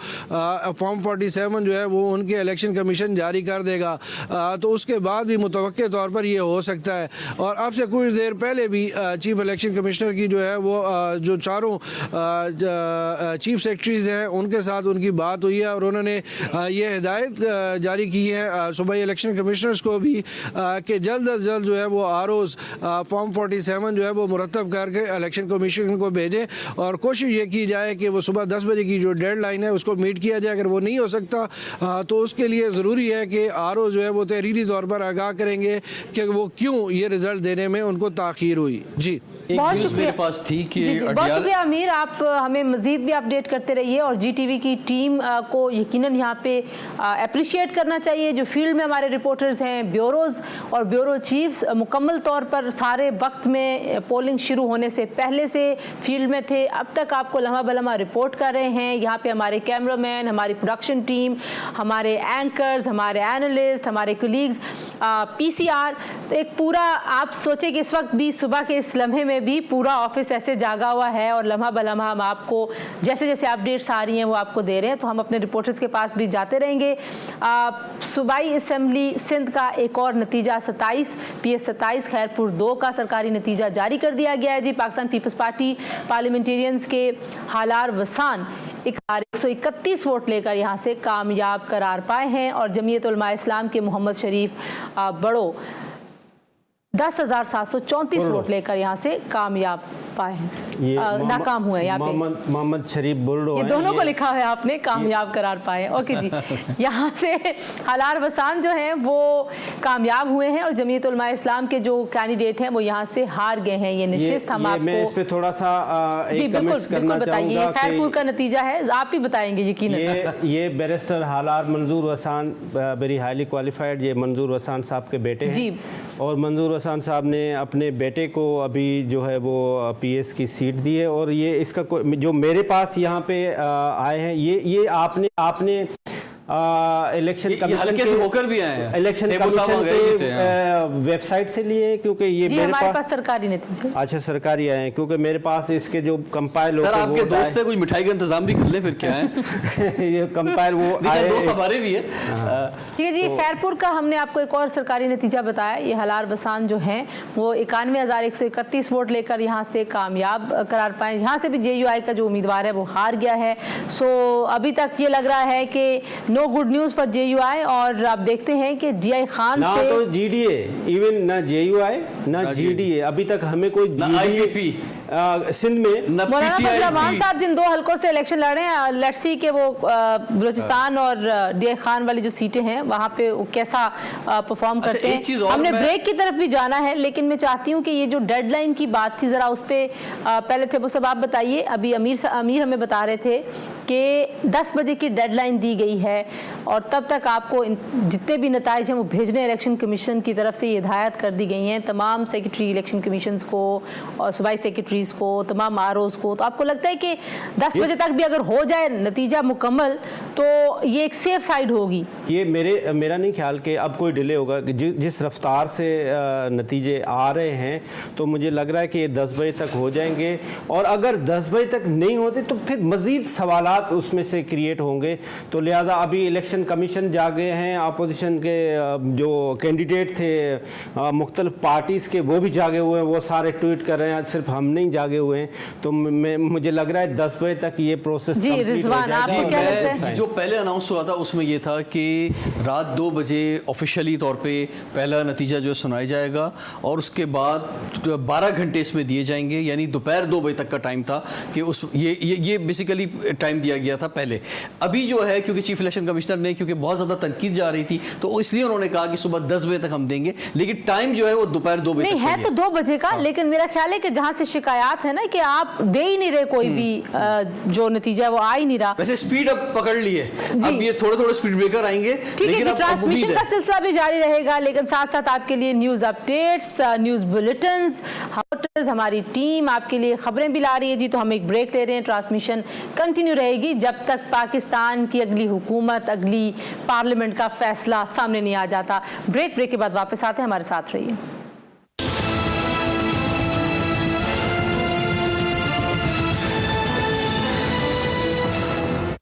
फॉर्म 47 जो है वो उनके इलेक्शन कमीशन जारी कर देगा। तो उसके बाद भी मुतवक्के तौर पर ये हो सकता है। और अब से कुछ देर पहले भी चीफ इलेक्शन कमिश्नर की जो है वो जो चारों चीफ सेक्रेटरीज हैं उनके साथ उनकी बात हुई है और उन्होंने ये हिदायत जारी की है सूबाई इलेक्शन कमिश्नर्स को भी कि जल्द अज जल्द जो है वो ROs फॉर्म 47 जो है वो मुरतब करके इलेक्शन कमीशन को भेजें और कोशिश ये की जाए कि वो सुबह 10 बजे की जो डेडलाइन है उसको मीट किया जाए। अगर वो नहीं हो सकता तो उसके लिए ज़रूरी है कि RO जो है वो तहरीरी तौर पर आगाह करेंगे कि वो क्यों ये रिज़ल्ट देने में उनको ताख़ीर हुई। जी, एक न्यूज़ मेरे पास थी कि बहुत शुक्रिया अमीर, आप हमें मज़ीद भी अपडेट करते रहिए और GTV की टीम को यकीनन यहाँ पे अप्रिशिएट करना चाहिए। जो फील्ड में हमारे रिपोर्टर्स हैं, ब्यूरोज़ और ब्यूरो चीफ्स मुकम्मल तौर पर सारे वक्त में पोलिंग शुरू होने से पहले से फील्ड में थे, अब तक आपको लम्हा बलम्हा रिपोर्ट कर रहे हैं। यहाँ पे हमारे कैमरामैन, हमारी प्रोडक्शन टीम, हमारे एंकर्स, हमारे एनालिस्ट, हमारे कोलीग्स, PCR, तो एक पूरा आप सोचें कि इस वक्त भी सुबह के इस लम्हे में भी पूरा ऑफिस ऐसे जागा हुआ है और लम्हा बलम्हा हम आपको जैसे जैसे अपडेट्स आ रही हैं वो आपको दे रहे हैं। तो हम अपने रिपोर्टर्स के पास भी जाते रहेंगे। सूबाई असम्बली सिंध का एक और नतीजा 27 PS 27 खैरपुर 2 का सरकारी नतीजा जारी कर दिया गया है। जी, पाकिस्तान पीपल्स पार्टी पार्लियामेंटेरियंस के हालार वसान 131 वोट लेकर यहाँ से कामयाब करार पाए हैं और जमीयत उलमा इस्लाम के मोहम्मद शरीफ बड़ो 10,734 वोट लेकर यहाँ से कामयाब पाए हैं, नाकाम हुए यहाँ पे मोहम्मद शरीफ बुल्डो, ये दोनों को लिखा है आपने, कामयाब करार पाए। ओके जी, यहाँ से हालार वसान जो हैं वो कामयाब हुए हैं और जमीयत उलमा इस्लाम के जो कैंडिडेट हैं वो यहाँ से हार गए हैं। ये निश्चित हम आपको मैं इस पे थोड़ा सा जी बिल्कुल बताइए। खैरपुर का नतीजा है, आप ही बताएंगे यकीनन। ये बैरिस्टर हालार मंजूर वसान वेरी हाईली क्वालिफाइड, ये मंजूर वसान साहब के बेटे हैं। और मंजूर हसन साहब ने अपने बेटे को अभी जो है वो पीएस की सीट दी है। और ये इसका जो मेरे पास यहाँ पे आए हैं, ये आपने इलेक्शन कमीशन हल्के से होकर भी आए हैं, इलेक्शन कमीशन के वेबसाइट से लिए, क्योंकि ये मेरे पास सरकारी नतीजे। अच्छा, सरकारी आए हैं, क्योंकि मेरे पास इसके जो कंपाइल होते हैं। आपके दोस्त है, कुछ मिठाई का इंतजाम भी कर ले फिर क्या है। ये कंपाइल वो आए, दोस्त हमारे भी है। ठीक है जी, खैरपुर का हमने आपको एक और सरकारी नतीजा बताया। ये हलाल बसान जो हैं वो 91,131 वोट लेकर यहाँ से कामयाब करार पाए। यहाँ से भी JUI का जो उम्मीदवार है वो हार गया है। सो अभी तक ये लग रहा है कि no good news for JUI। और आप देखते हैं कि DI खान ना से तो GDA, इवन ना JUI ना GDA, अभी तक हमें कोई GDA सिंध में मौलाना रहमान साहब जिन 2 हलकों से इलेक्शन लड़ रहे हैं, लेट्स सी के वो बलूचिस्तान और DI खान वाली जो सीटें हैं वहाँ पे वो कैसा परफॉर्म करते हैं। हमने ब्रेक की तरफ भी जाना है, लेकिन मैं चाहती हूँ कि ये जो डेडलाइन की बात थी जरा उस पर पहले थे वो सब आप बताइए। अभी अमीर हमें बता रहे थे कि 10 बजे की डेडलाइन दी गई है और तब तक आपको जितने भी नताइज हैं वो भेजने इलेक्शन कमीशन की तरफ से हिदायत कर दी गई हैं तमाम सेक्रेटरी इलेक्शन कमीशंस को और सूबाई सेक्रेटरीज को, तमाम ROs को। तो आपको लगता है कि 10 बजे तक भी अगर हो जाए नतीजा मुकम्मल तो ये एक सेफ साइड होगी? ये मेरा नहीं ख्याल कि अब कोई डिले होगा। जिस रफ्तार से नतीजे आ रहे हैं तो मुझे लग रहा है कि ये 10 बजे तक हो जाएंगे। और अगर 10 बजे तक नहीं होते तो फिर मज़ीद सवालात उसमें से क्रिएट होंगे। तो लिहाजा अभी इलेक्शन कमीशन जागे हैं, अपोजिशन के जो कैंडिडेट थे मुख्तलिफ पार्टीज़ के वो भी जागे हुए हैं, वो सारे ट्वीट कर रहे हैं, सिर्फ हम नहीं जागे हुए हैं। तो मुझे लग रहा है 10 बजे तक ये प्रोसेस जी। रिजवान, आपको क्या लगता है? जो पहले अनाउंस हुआ था उसमें ये था कि रात 2 बजे ऑफिशियली तौर पे पहला नतीजा जो सुनाया जाएगा और उसके बाद 12 घंटे इसमें दिए जाएंगे, यानी दोपहर 2 बजे तक का टाइम था कि उस ये बेसिकली टाइम दिया गया था पहले। अभी जो है क्योंकि चीफ इलेक्शन कमिश्नर ने क्योंकि बहुत ज़्यादा तनकीद जा रही थी तो इसलिए उन्होंने कहा कि सुबह 10 बजे तक हम देंगे, लेकिन टाइम जो है वो दोपहर 2 बजे नहीं है तो 2 बजे का। लेकिन मेरा ख्याल है कि जहां से शिकायत है ना कि आप दे ही नहीं रहे कोई भी जो नतीजा है वो आ ही नहीं रहा। वैसे स्पीड अब पकड़ ली है, अब ये थोड़े स्पीड ब्रेकर आएंगे, लेकिन ट्रांसमिशन का सिलसिला भी जारी रहेगा। लेकिन साथ साथ आपके लिए न्यूज अपडेट्स, न्यूज बुलेटिन्स, हमारी टीम आपके लिए खबरें भी ला रही है जी। तो हम एक ब्रेक ले रहे हैं, ट्रांसमिशन कंटिन्यू रहेगी जब तक पाकिस्तान की अगली हुकूमत, अगली पार्लियामेंट का फैसला सामने नहीं आ जाता। ब्रेक के बाद वापस आते हैं, हमारे साथ रहिए।